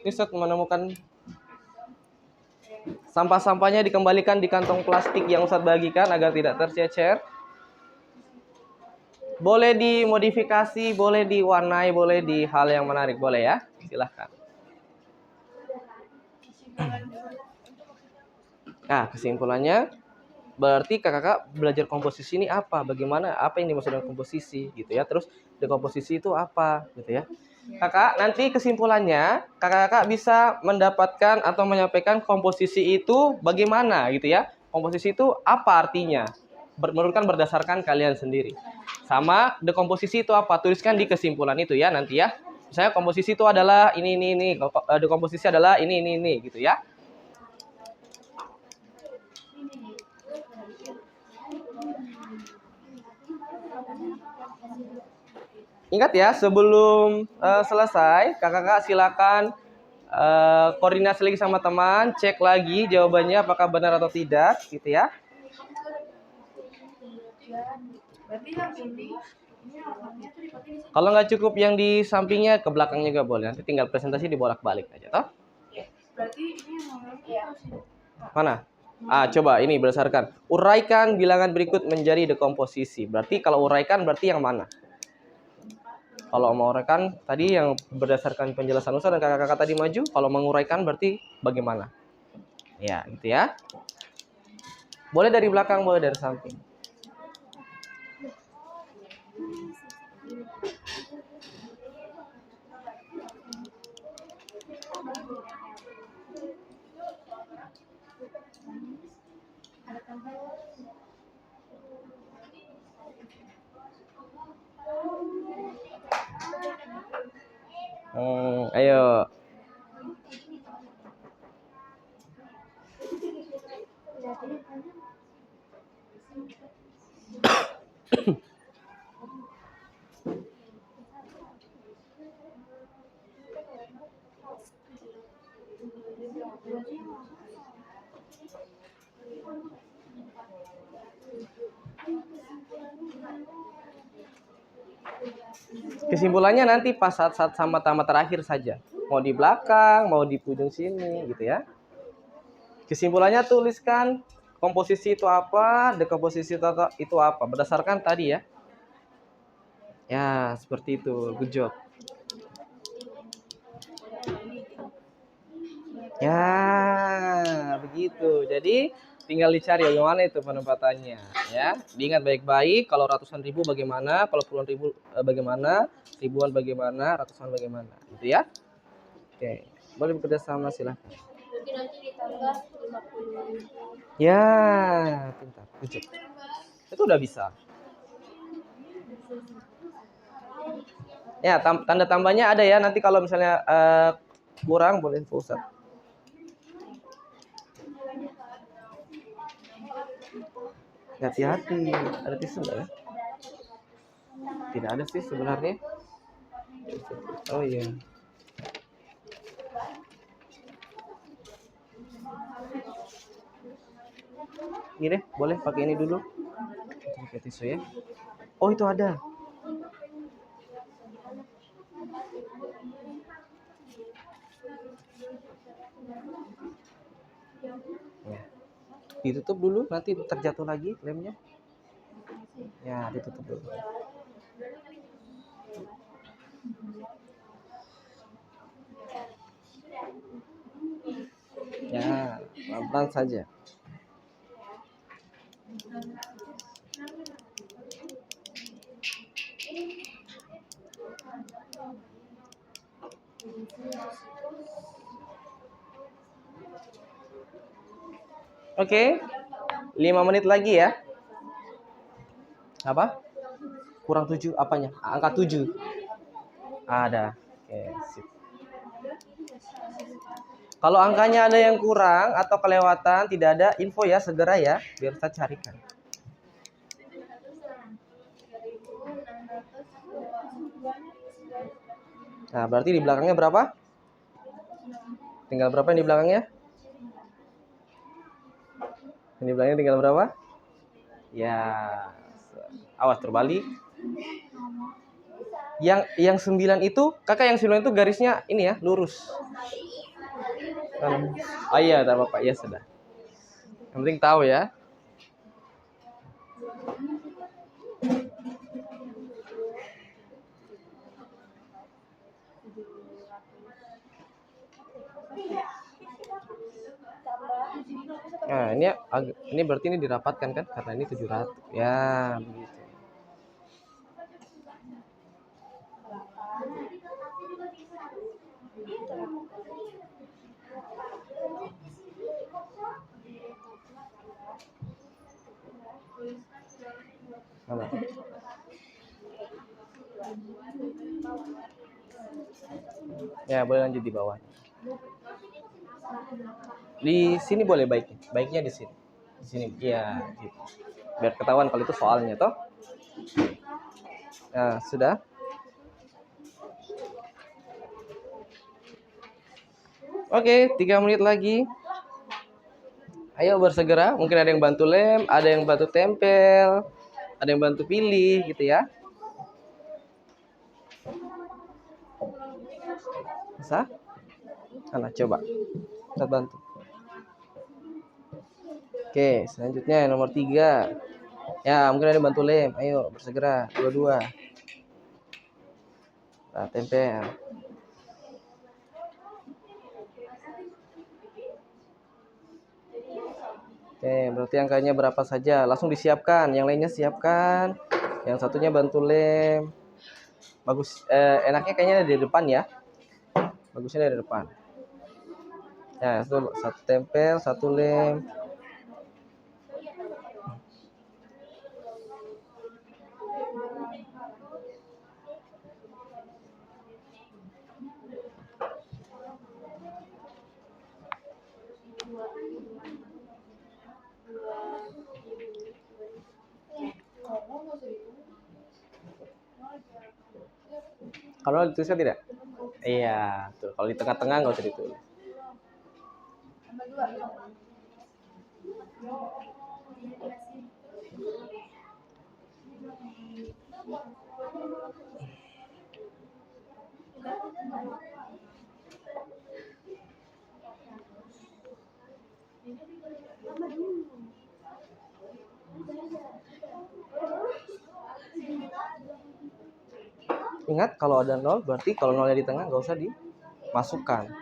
Speaker 1: Ustadz menemukan sampah-sampahnya dikembalikan di kantong plastik yang Ustadz bagikan agar tidak tercecer. Boleh dimodifikasi, boleh diwarnai, boleh di hal yang menarik, boleh ya. Silahkan. Kesimpulannya berarti kakak belajar komposisi ini apa? Bagaimana? Apa yang dimaksud dengan komposisi gitu ya? Terus dekomposisi itu apa gitu ya? Kakak nanti kesimpulannya kakak bisa mendapatkan atau menyampaikan komposisi itu bagaimana gitu ya? Komposisi itu apa artinya? Menurut kan berdasarkan kalian sendiri. Sama dekomposisi itu apa? Tuliskan di kesimpulan itu ya nanti ya. Misalnya komposisi itu adalah ini. Dekomposisi adalah ini gitu ya. Ingat ya, sebelum selesai, kakak silakan koordinasi lagi sama teman, cek lagi jawabannya apakah benar atau tidak, gitu ya. Kalau nggak cukup yang di sampingnya, ke belakangnya juga boleh. Nanti tinggal presentasi dibolak-balik aja, toh? Mana? Coba ini berdasarkan. Uraikan bilangan berikut menjadi dekomposisi. Berarti kalau uraikan berarti yang mana? Kalau mau uraikan tadi yang berdasarkan penjelasan Ustaz dan kakak-kakak tadi maju. Kalau menguraikan berarti bagaimana? Ya, gitu ya. Boleh dari belakang, boleh dari samping. Ayo. Kesimpulannya nanti pas saat sama tamat terakhir saja. Mau di belakang, mau di ujung sini gitu ya. Kesimpulannya tuliskan komposisi itu apa, dekomposisi itu apa. Berdasarkan tadi ya. Ya, seperti itu. Good job. Ya, begitu. Jadi tinggal dicari bagaimana itu penempatannya ya. Diingat baik-baik kalau ratusan ribu bagaimana, kalau puluhan ribu bagaimana, ribuan bagaimana, ratusan bagaimana gitu ya. Oke, boleh bekerja sama silahkan.
Speaker 2: Nanti ditambah 50.
Speaker 1: Ya, pintar. Good job. Itu udah bisa. Ya, tanda tambahnya ada ya. Nanti kalau misalnya kurang boleh Ustaz. Hati-hati, ada tisu nggak ya? Tidak ada sih sebenarnya. Oh iya. Ini deh, boleh pakai ini dulu. Pakai tisu ya. Oh itu ada. Ya. Ditutup dulu, nanti terjatuh lagi lemnya. Ya, ditutup dulu. Ya, pelan-pelan saja. Oke, 5 menit lagi ya. Apa? Kurang 7 apanya? Angka 7. Ada. Oke, sip. Kalau angkanya ada yang kurang atau kelewatan, tidak ada info ya, segera ya, biar kita carikan. Nah, berarti di belakangnya berapa? Tinggal berapa yang di belakangnya? Yang di belakangnya tinggal berapa? Ya, awas terbalik. Yang 9 itu, kakak yang 9 itu garisnya ini ya, lurus. Oh iya, tak apa-apa. Ya sudah. Yang penting tahu ya. Nah, ini berarti ini dirapatkan kan karena ini 700. Ya, begitu. Mana? Ya, boleh lanjut di bawah. Di sini boleh baiknya. Baiknya di sini. Di sini. Iya, gitu. Biar ketahuan kalau itu soalnya toh. Nah, sudah. Oke, 3 menit lagi. Ayo bersegera. Mungkin ada yang bantu lem, ada yang bantu tempel, ada yang bantu pilih gitu ya. Bisa? Mana coba. Kita bantu. Oke, selanjutnya yang nomor 3. Ya, mungkin ada yang bantu lem. Ayo bersegera. 22. Nah, tempel. Oke, berarti angkanya berapa saja? Langsung disiapkan. Yang lainnya siapkan. Yang satunya bantu lem. Bagus. Enaknya kayaknya dari depan ya. Bagusnya dari depan. Ya, satu tempel, satu lem. Kalau dituliskan tidak? Iya, tuh. Kalau di tengah-tengah nggak usah ditulis. Ingat kalau ada 0 berarti kalau 0-nya di tengah nggak usah dimasukkan.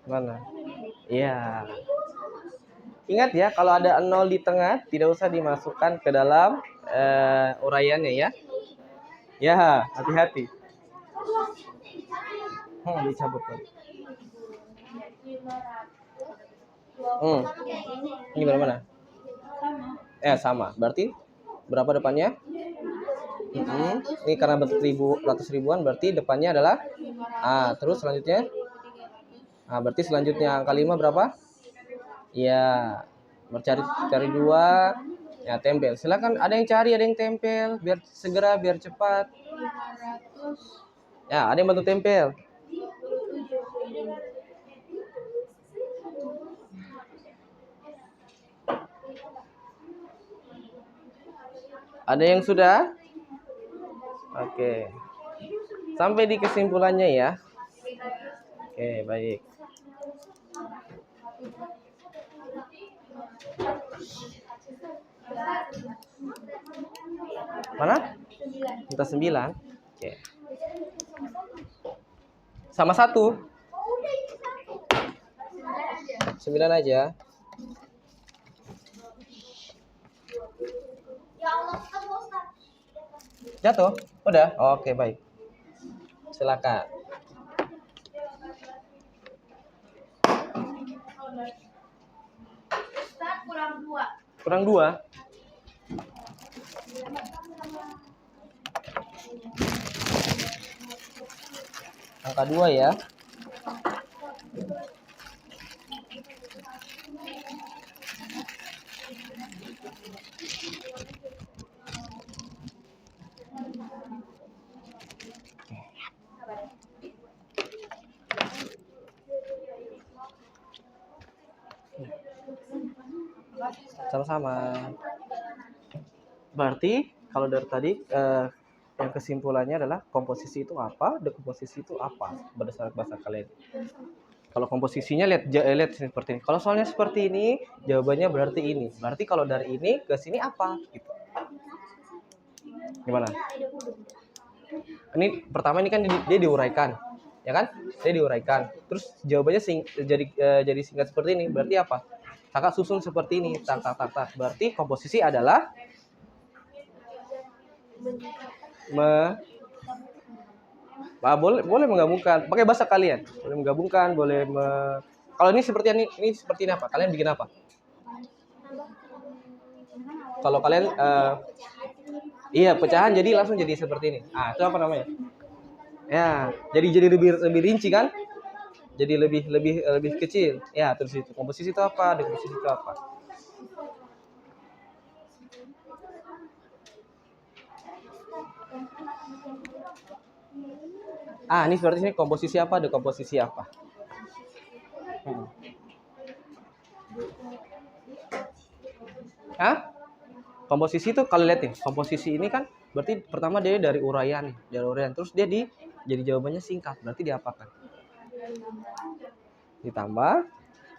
Speaker 1: Mana? Iya. Ingat ya, kalau ada 0 di tengah tidak usah dimasukkan ke dalam uraiannya ya. Ya, hati-hati. Dicabut lagi. Ini mana? Sama. Berarti berapa depannya? Ini karena bentuk ratus ribuan berarti depannya adalah terus selanjutnya berarti selanjutnya angka 5 berapa? Ya, cari 2 ya, tempel. Silakan, ada yang cari, ada yang tempel, biar segera, biar cepat. Ya, ada yang bantu tempel. Ada yang sudah? Oke. Sampai di kesimpulannya ya. Oke, baik. Mana? Minta 9. Oke. Sama 1. 9 aja. Jatuh? Udah? Oke, baik. Silakan. Kurang 2. Angka 2 ya. Sama-sama. Berarti kalau dari tadi yang kesimpulannya adalah komposisi itu apa, dekomposisi itu apa berdasarkan bahasa kalian. Kalau komposisinya lihat seperti ini. Kalau soalnya seperti ini, jawabannya berarti ini. Berarti kalau dari ini ke sini apa gitu. Gimana? Ini pertama ini kan dia diuraikan, ya kan? Dia diuraikan. Terus jawabannya jadi singkat seperti ini. Berarti apa? Kakak susun seperti ini, tak tak tak tak. Berarti komposisi adalah boleh menggabungkan. Pakai bahasa kalian. Boleh menggabungkan, kalau ini seperti ini apa? Kalian bikin apa? Kalau kalian iya, pecahan jadi langsung jadi seperti ini. Ah, itu apa namanya? Ya, jadi lebih rinci kan? Jadi lebih kecil. Ya, terus itu komposisi itu apa? Dekomposisi itu apa? Ah, ini seperti ini komposisi apa? Dekomposisi apa? Hah? Komposisi itu kalau lihat nih, komposisi ini kan berarti pertama dia dari uraian nih, dari uraian. Terus dia jadi jawabannya singkat. Berarti diapakan? Ditambah.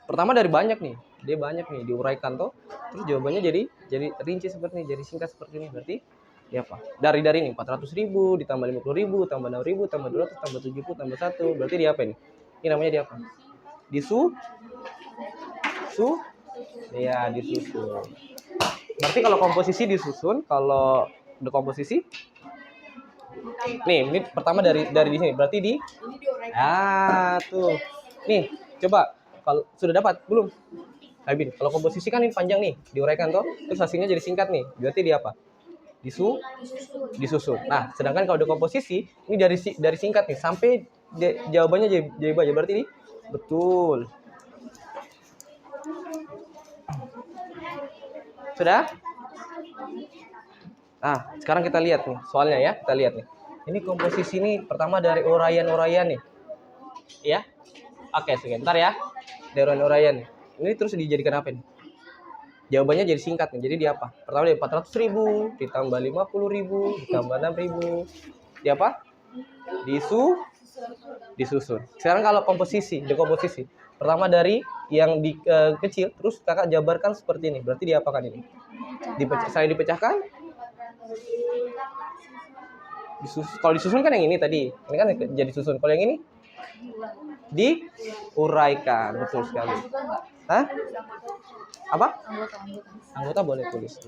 Speaker 1: Pertama dari banyak nih. Dia banyak nih diuraikan tuh. Terus jawabannya jadi rinci seperti ini, jadi singkat seperti ini. Berarti ya apa? Dari ini 400.000 ditambah 50.000 tambah 6.000 tambah 200 tambah 70 tambah 1. Berarti dia apa ini? Ini namanya dia apa? Ya, disusun. Berarti kalau komposisi disusun, kalau dekomposisi nih, ini pertama dari di sini. Berarti tuh. Nih, coba kalau sudah dapat belum? Habis. Kalau komposisi kan ini panjang nih, diuraikan toh, terus hasilnya jadi singkat nih. Berarti dia apa? Disusun. Nah, sedangkan kalau dekomposisi ini dari singkat nih sampai jawabannya jadi banyak. Berarti ini betul. Sudah? Nah, sekarang kita lihat nih soalnya ya. Kita lihat nih. Ini komposisi ini pertama dari uraian nih. Ya? Oke, sebentar ya. Dari uraian nih. Ini terus dijadikan apa nih? Jawabannya jadi singkat nih. Jadi dia apa? Pertama dari 400.000 ditambah 50.000 ditambah 6.000. Dia apa? Disusun. Sekarang kalau dekomposisi. Pertama dari yang kecil, terus kakak jabarkan seperti ini. Berarti diapakan ini? Saya dipecahkan. Kalau disusun kan yang ini tadi. Ini kan jadi susun. Kalau yang ini diuraikan. Betul sekali. Hah? Apa? Anggota boleh tulis.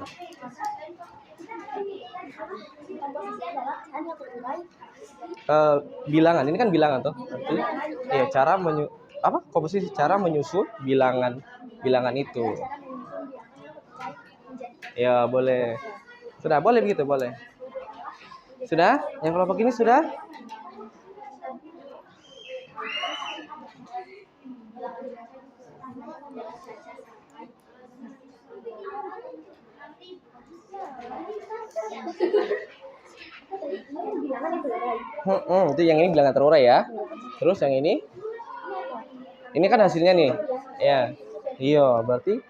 Speaker 1: Bilangan. Ini kan bilangan toh. Berarti ya komposisi cara menyusun bilangan itu. Ya, boleh. Sudah, boleh begitu, boleh. Sudah? Yang kelompok ini sudah? Itu yang ini bilangan terurai ya. Terus yang ini kan hasilnya nih. Ya. Iya, berarti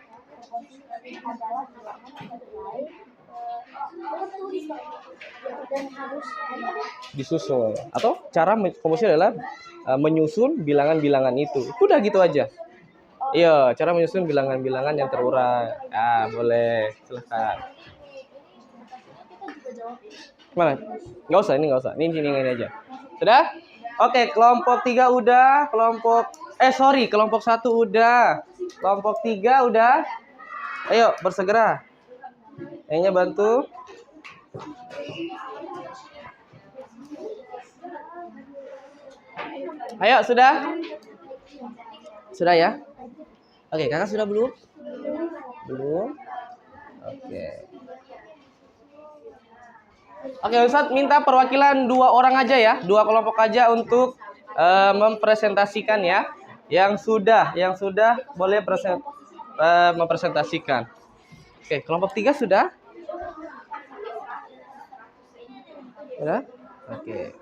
Speaker 1: disusun. Atau cara komposisi adalah menyusun bilangan-bilangan itu. Udah gitu aja. Iya, cara menyusun bilangan-bilangan yang terurai. Boleh. Silakan. Mana? Nggak usah. Ini aja. Sudah? Oke, kelompok 3 udah. Kelompok 1 udah. Kelompok 3 udah. Ayo, bersegera. Kayaknya bantu. Ayo, sudah? Sudah ya? Oke, kakak sudah belum? Belum? Oke, Ustadz minta perwakilan 2 orang aja ya. 2 kelompok aja untuk mempresentasikan ya. Yang sudah boleh mempresentasikan. Oke, kelompok 3 sudah? Sudah? Oke.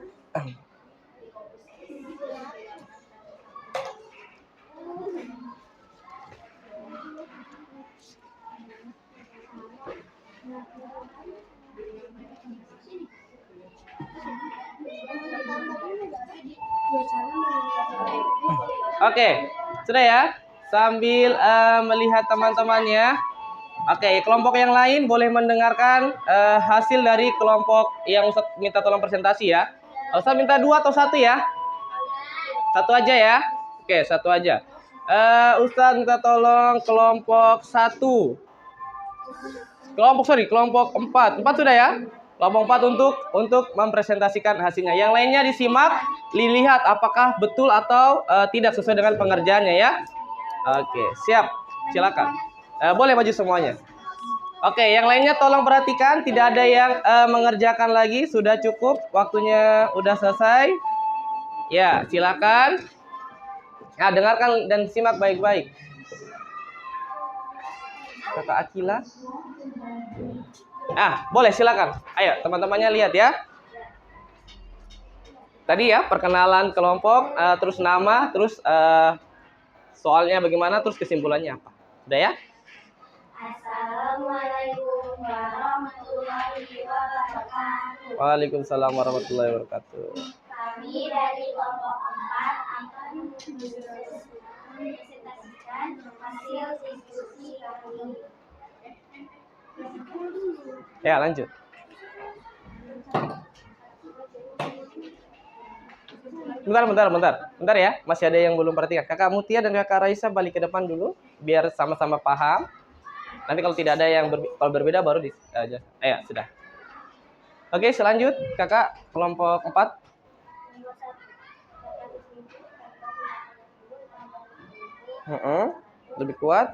Speaker 1: Oke, sudah ya. Sambil melihat teman-temannya. Oke, kelompok yang lain boleh mendengarkan hasil dari kelompok yang Ustadz minta tolong presentasi ya. Ustaz minta 2 atau 1 ya? 1 aja ya. Oke, 1 aja. Ustaz minta tolong kelompok 1. Kelompok 4. 4 sudah ya? Kelompok 4 untuk mempresentasikan hasilnya. Yang lainnya disimak, dilihat apakah betul atau tidak sesuai dengan pengerjaannya ya. Oke, siap. Silakan. Boleh maju semuanya. Oke, yang lainnya tolong perhatikan, tidak ada yang mengerjakan lagi, sudah cukup, waktunya udah selesai. Ya, silakan. Nah, dengarkan dan simak baik-baik. Kakak Akila. Boleh silakan. Ayo, teman-temannya lihat ya. Tadi ya, perkenalan kelompok, terus nama, terus soalnya bagaimana, terus kesimpulannya apa. Udah ya?
Speaker 2: Assalamualaikum warahmatullahi wabarakatuh.
Speaker 1: Waalaikumsalam warahmatullahi wabarakatuh.
Speaker 2: Kami dari kelompok 4 akan mempresentasikan hasil diskusi kami.
Speaker 1: Ya, lanjut. Bentar ya. Masih ada yang belum perhatikan. Kakak Mutia dan Kakak Raisa balik ke depan dulu, biar sama-sama paham. Nanti kalau tidak ada yang kalau berbeda baru aja. Sudah. Oke, selanjut Kakak kelompok 4. Lebih kuat.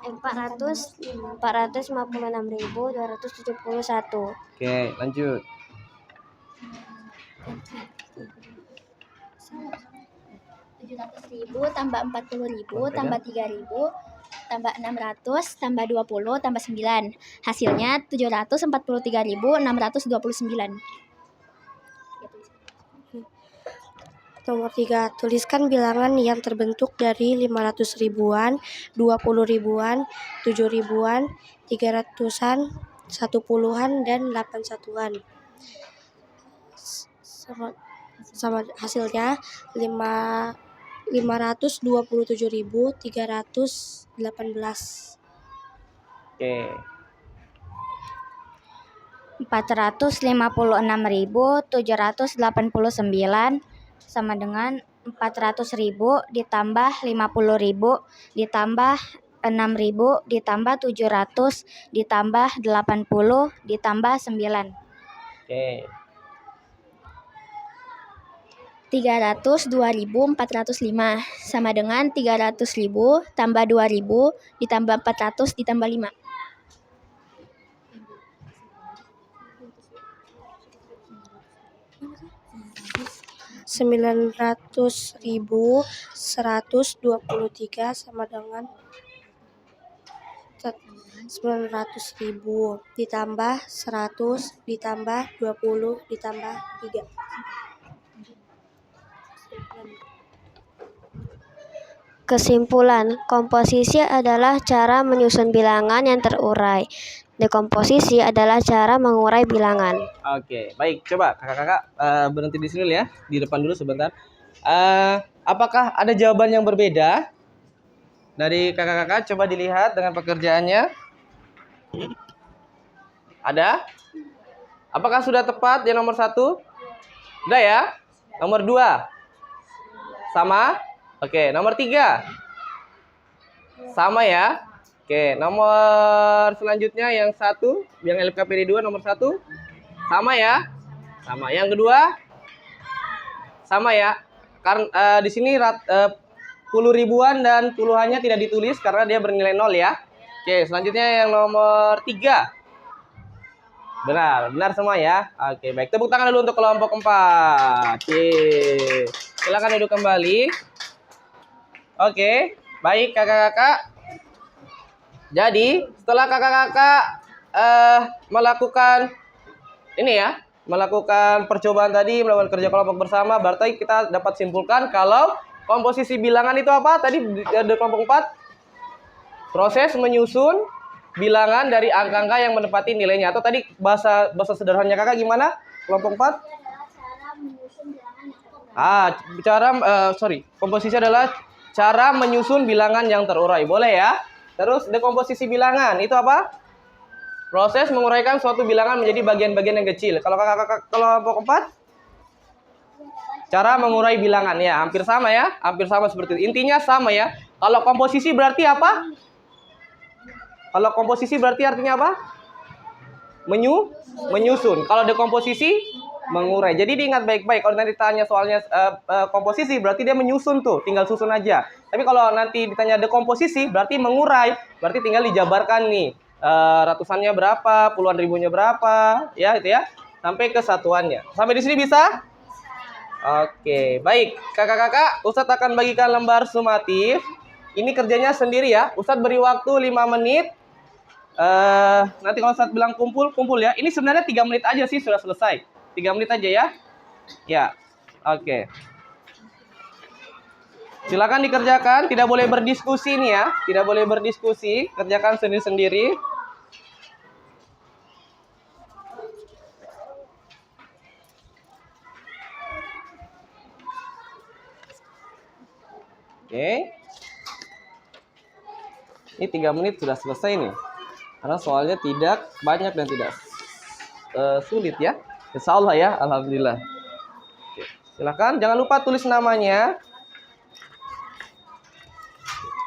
Speaker 2: 456.271.
Speaker 1: Oke, lanjut.
Speaker 2: 700.000 tambah 40.000 tambah 3.000 tambah 600 tambah 20 tambah 9. Hasilnya 743.629.
Speaker 3: Nomor 3, tuliskan bilangan yang terbentuk dari 500 ribuan, 20 ribuan, 7 ribuan, 300-an, 1 puluhan, dan 8 satuan. Sama hasilnya 527.318.
Speaker 1: Oke.
Speaker 2: 456.789 sama dengan 400.000 ditambah 50.000 ditambah 6.000 ditambah 700 ditambah 80 ditambah 9.
Speaker 1: Oke.
Speaker 2: 302.405 sama dengan 300.000 tambah 2.000 ditambah 400 ditambah 5.
Speaker 3: 900.123 sama dengan 900.000 ditambah 100 ditambah 20 ditambah 3.
Speaker 4: Kesimpulan, komposisi adalah cara menyusun bilangan yang terurai. Dekomposisi adalah cara mengurai bilangan.
Speaker 1: Oke, baik. Coba kakak-kakak berhenti di sini dulu ya, di depan dulu sebentar. Apakah ada jawaban yang berbeda dari kakak-kakak? Coba dilihat dengan pekerjaannya. Ada? Apakah sudah tepat yang nomor 1? Udah ya? Nomor 2? Sama? Oke, nomor 3? Sama ya? Oke, nomor selanjutnya yang 1, yang LKPD 2 nomor 1. Sama ya? Sama. Yang kedua? Sama ya? Karena di sini 10 ribuan dan puluhannya tidak ditulis karena dia bernilai 0 ya. Oke, selanjutnya yang nomor 3. Benar semua ya. Oke, baik. Tepuk tangan dulu untuk kelompok 4. Oke. Silakan duduk kembali. Oke, baik kakak-kakak. Jadi, setelah kakak-kakak melakukan percobaan tadi, melakukan kerja kelompok bersama, berarti kita dapat simpulkan kalau komposisi bilangan itu apa? Tadi ada kelompok 4. Proses menyusun bilangan dari angka-angka yang menepati nilainya. Atau tadi bahasa sederhananya kakak gimana? Kelompok 4? Komposisi adalah cara menyusun bilangan yang terurai. Boleh ya? Terus dekomposisi bilangan itu apa? Proses menguraikan suatu bilangan menjadi bagian-bagian yang kecil. Kalau kakak kelompok 4, cara mengurai bilangan ya, hampir sama ya, hampir sama seperti itu. Intinya sama ya. Kalau komposisi berarti apa? Kalau komposisi berarti artinya apa? Menyusun. Kalau dekomposisi mengurai. Jadi diingat baik-baik. Kalau nanti tanya soalnya komposisi berarti dia menyusun tuh, tinggal susun aja. Tapi kalau nanti ditanya dekomposisi berarti mengurai, berarti tinggal dijabarkan nih. Ratusannya berapa, puluhan ribunya berapa, ya itu ya. Sampai ke satuannya. Sampai di sini bisa? Oke, baik. Kakak-kakak, Ustadz akan bagikan lembar sumatif. Ini kerjanya sendiri ya. Ustadz beri waktu 5 menit. Nanti kalau Ustadz bilang kumpul ya. Ini sebenarnya 3 menit aja sih sudah selesai. 3 menit aja ya. Ya, oke. Silakan dikerjakan. Tidak boleh berdiskusi nih ya. Tidak boleh berdiskusi. Kerjakan sendiri-sendiri. Oke. Ini 3 menit sudah selesai nih. Karena soalnya tidak banyak dan tidak sulit ya. Insya Allah ya, alhamdulillah. Oke. Silakan, jangan lupa tulis namanya.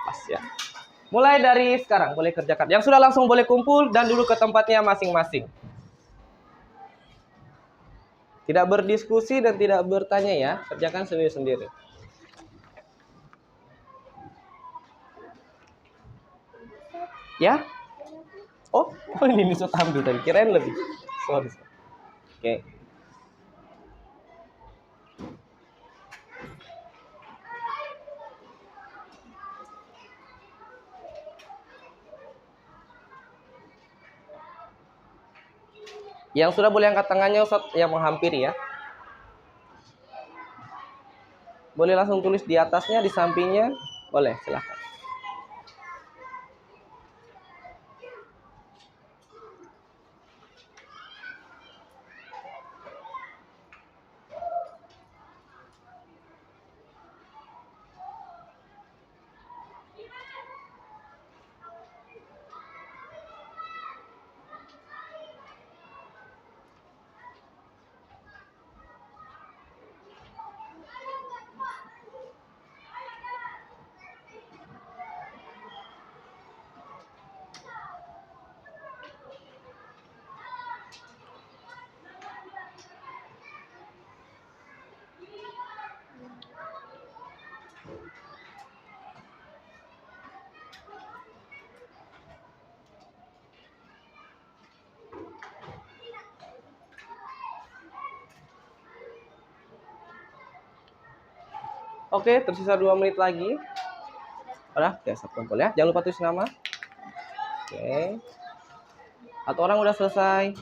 Speaker 1: Pas ya. Mulai dari sekarang boleh kerjakan. Yang sudah langsung boleh kumpul dan duduk ke tempatnya masing-masing. Tidak berdiskusi dan tidak bertanya ya. Kerjakan sendiri-sendiri. Ya? Oh ini Ustadz ambil tadi. Kirain lebih. Sorry. Oke. Yang sudah boleh angkat tangannya Ustadz yang menghampiri ya. Boleh langsung tulis di atasnya, di sampingnya. Boleh, silahkan. Oke, tersisa 2 menit lagi. Udah, siap kumpul ya. Jangan lupa tulis nama. Oke. Atau orang udah selesai?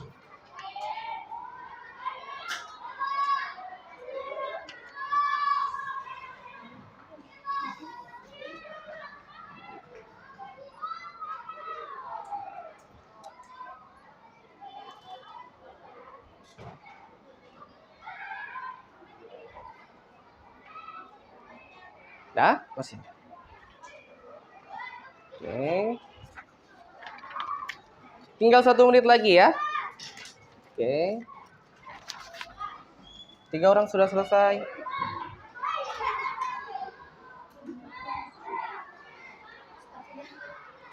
Speaker 1: Dah, masih. Oke. Tinggal 1 menit lagi ya. Oke. 3 orang sudah selesai.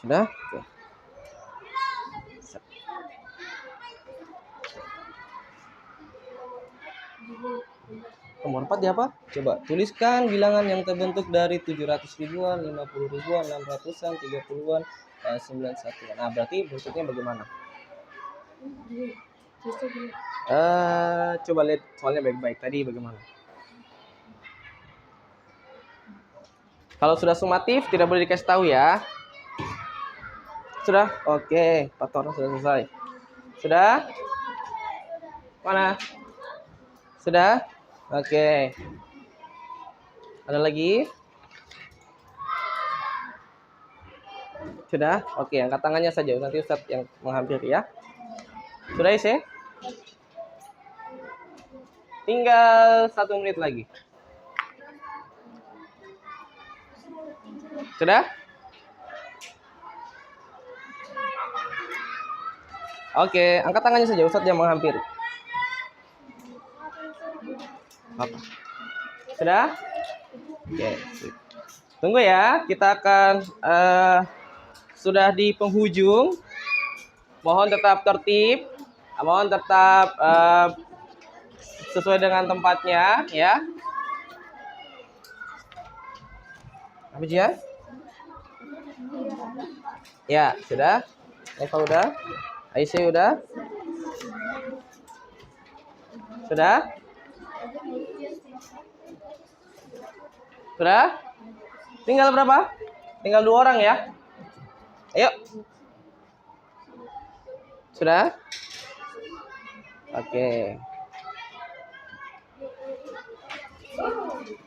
Speaker 1: Sudah? Oke. Nomor 4 di apa? Coba tuliskan bilangan yang terbentuk dari 700 ribuan, 50 ribuan, 600-an, 30-an, 91-an. Nah, berarti bentuknya bagaimana? Coba lihat soalnya baik-baik tadi bagaimana. Kalau sudah sumatif tidak boleh dikasih tahu ya. Sudah? Oke, 4 orang sudah selesai. Sudah? Mana? Sudah? Oke. Ada lagi? Sudah? Oke, angkat tangannya saja. Nanti Ustadz yang menghampiri ya. Sudah isi? Tinggal 1 menit lagi. Sudah? Oke, angkat tangannya saja, Ustadz yang menghampiri. Apa? Sudah? Oke, sip. Tunggu ya, kita akan sudah di penghujung. Mohon tetap tertib, mohon tetap sesuai dengan tempatnya ya. Apa Jian? Ya, sudah. Eva udah. Aisyah udah. Sudah? Sudah? Tinggal berapa? Tinggal 2 orang ya. Ayo. Sudah? Oke.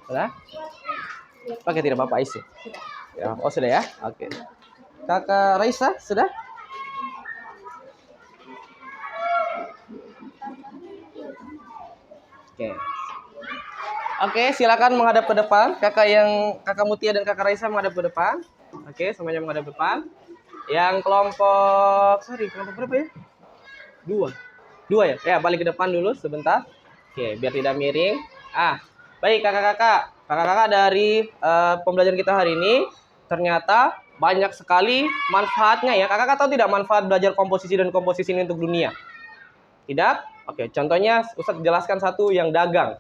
Speaker 1: Sudah? Pakai tidak apa-apa Aisyah. Ya, oh sudah ya? Oke. Kakak Raisa sudah? Oke. Oke, silakan menghadap ke depan. Kakak Mutia dan Kakak Raisa menghadap ke depan. Oke, semuanya menghadap ke depan. Yang kelompok berapa ya? 2 ya? Ya, balik ke depan dulu sebentar. Oke, biar tidak miring. Baik kakak-kakak. Kakak-kakak dari pembelajaran kita hari ini ternyata banyak sekali manfaatnya ya. Kakak-kakak tahu tidak manfaat belajar komposisi dan komposisi ini untuk dunia? Tidak? Oke, contohnya Ustadz jelaskan satu yang dagang.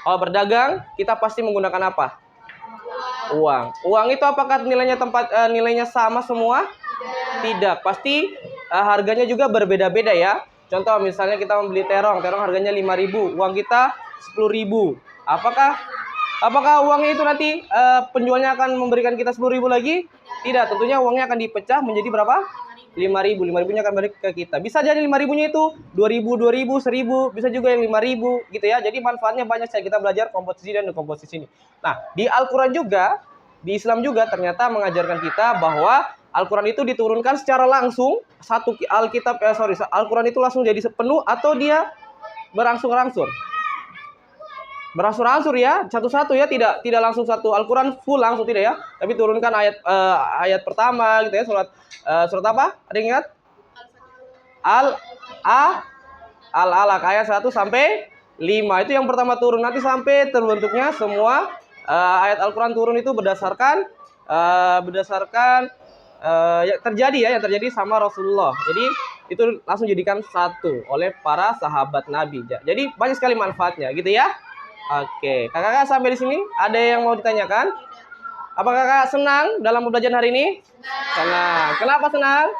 Speaker 1: Kalau berdagang, kita pasti menggunakan apa? Uang. Uang itu apakah nilainya sama semua? Tidak. Pasti harganya juga berbeda-beda ya. Contoh misalnya kita membeli terong harganya 5.000, uang kita 10.000. Apakah uangnya itu nanti penjualnya akan memberikan kita 10.000 lagi? Tidak, tentunya uangnya akan dipecah menjadi berapa? 5.000. 5.000-nya akan balik ke kita. Bisa jadi 5.000-nya itu 2.000, 1.000, bisa juga yang 5.000 gitu ya. Jadi manfaatnya banyak saya kita belajar komposisi dan dekomposisi ini. Nah, di Al-Qur'an juga, di Islam juga ternyata mengajarkan kita bahwa Al-Qur'an itu diturunkan secara langsung. Al-Qur'an itu langsung jadi sepenuh atau dia berangsur-angsur. Berangsur-angsur ya, satu-satu ya, tidak langsung satu Al-Qur'an full langsung tidak ya, tapi turunkan ayat pertama gitu ya, surat apa? Ada yang ingat? Al-Alaq ayat 1 sampai 5 itu yang pertama turun, nanti sampai terbentuknya semua ayat Al-Qur'an turun itu berdasarkan yang terjadi sama Rasulullah. Jadi itu langsung jadikan satu oleh para sahabat Nabi. Jadi banyak sekali manfaatnya gitu ya. Oke, kakak-kakak sampai di sini ada yang mau ditanyakan? Apakah kakak senang dalam pembelajaran hari ini? Senang. Kenapa senang?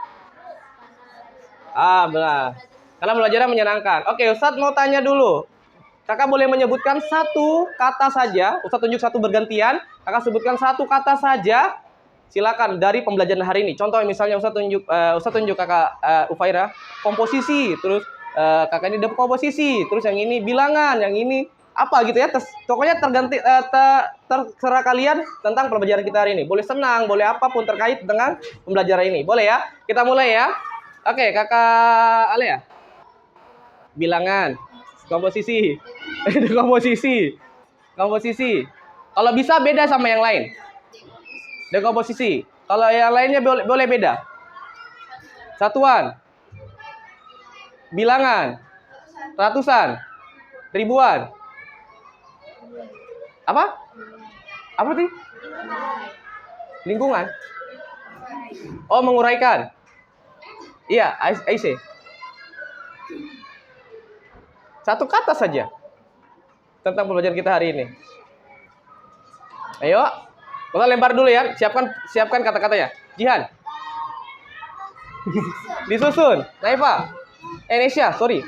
Speaker 1: Benar. Karena belajarnya menyenangkan. Oke, Ustadz mau tanya dulu. Kakak boleh menyebutkan satu kata saja. Ustadz tunjuk satu bergantian. Kakak sebutkan satu kata saja. Silakan dari pembelajaran hari ini. Contoh misalnya Ustadz tunjuk kakak Ufaira komposisi, terus kakak ini dekomposisi, terus yang ini bilangan, yang ini apa gitu ya, pokoknya terserah kalian tentang pembelajaran kita hari ini. Boleh senang, boleh apapun terkait dengan pembelajaran ini. Boleh ya? Kita mulai ya. Oke, kakak Alia. Bilangan, komposisi, komposisi. Kalau bisa beda sama yang lain. Dekomposisi. Kalau yang lainnya boleh beda. Satuan. Bilangan. Ratusan. Ribuan. Apa sih? Lingkungan. Oh, menguraikan. Iya, Aisyah. Satu kata saja tentang pembelajaran kita hari ini. Ayo, kita lempar dulu ya. Siapkan kata-katanya. Jihan. Disusun. Naifa. Indonesia, sorry.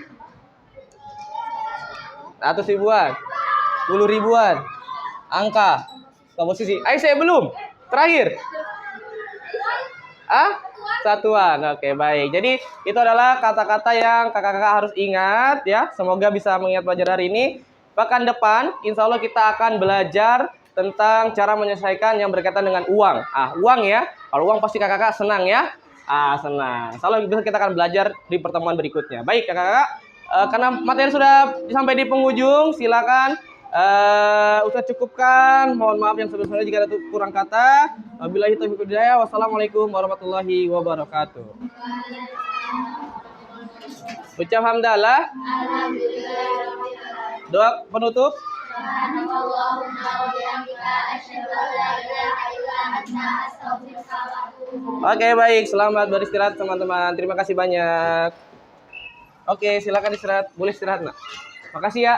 Speaker 1: 100 ribuan. 10 ribuan. Angka. Komposisi. Aisyah belum. Terakhir. Satuan. Oke, baik. Jadi itu adalah kata-kata yang kakak-kakak harus ingat ya. Semoga bisa mengingat pelajaran hari ini. Pekan depan, insya Allah kita akan belajar tentang cara menyelesaikan yang berkaitan dengan uang. Uang ya. Kalau uang pasti kakak-kakak senang ya. Senang. Insya Allah kita akan belajar di pertemuan berikutnya. Baik kakak-kakak. Karena materi sudah sampai di penghujung, silakan Ustaz cukupkan. Mohon maaf yang sebesar-besarnya jika ada kurang kata. Wabillahi taufiq wal hidayah. Wassalamualaikum warahmatullahi wabarakatuh. Ucap hamdalah. Doa penutup. Oke, baik. Selamat beristirahat teman-teman. Terima kasih banyak. Oke, silakan istirahat. Boleh istirahat, Nak. Makasih ya.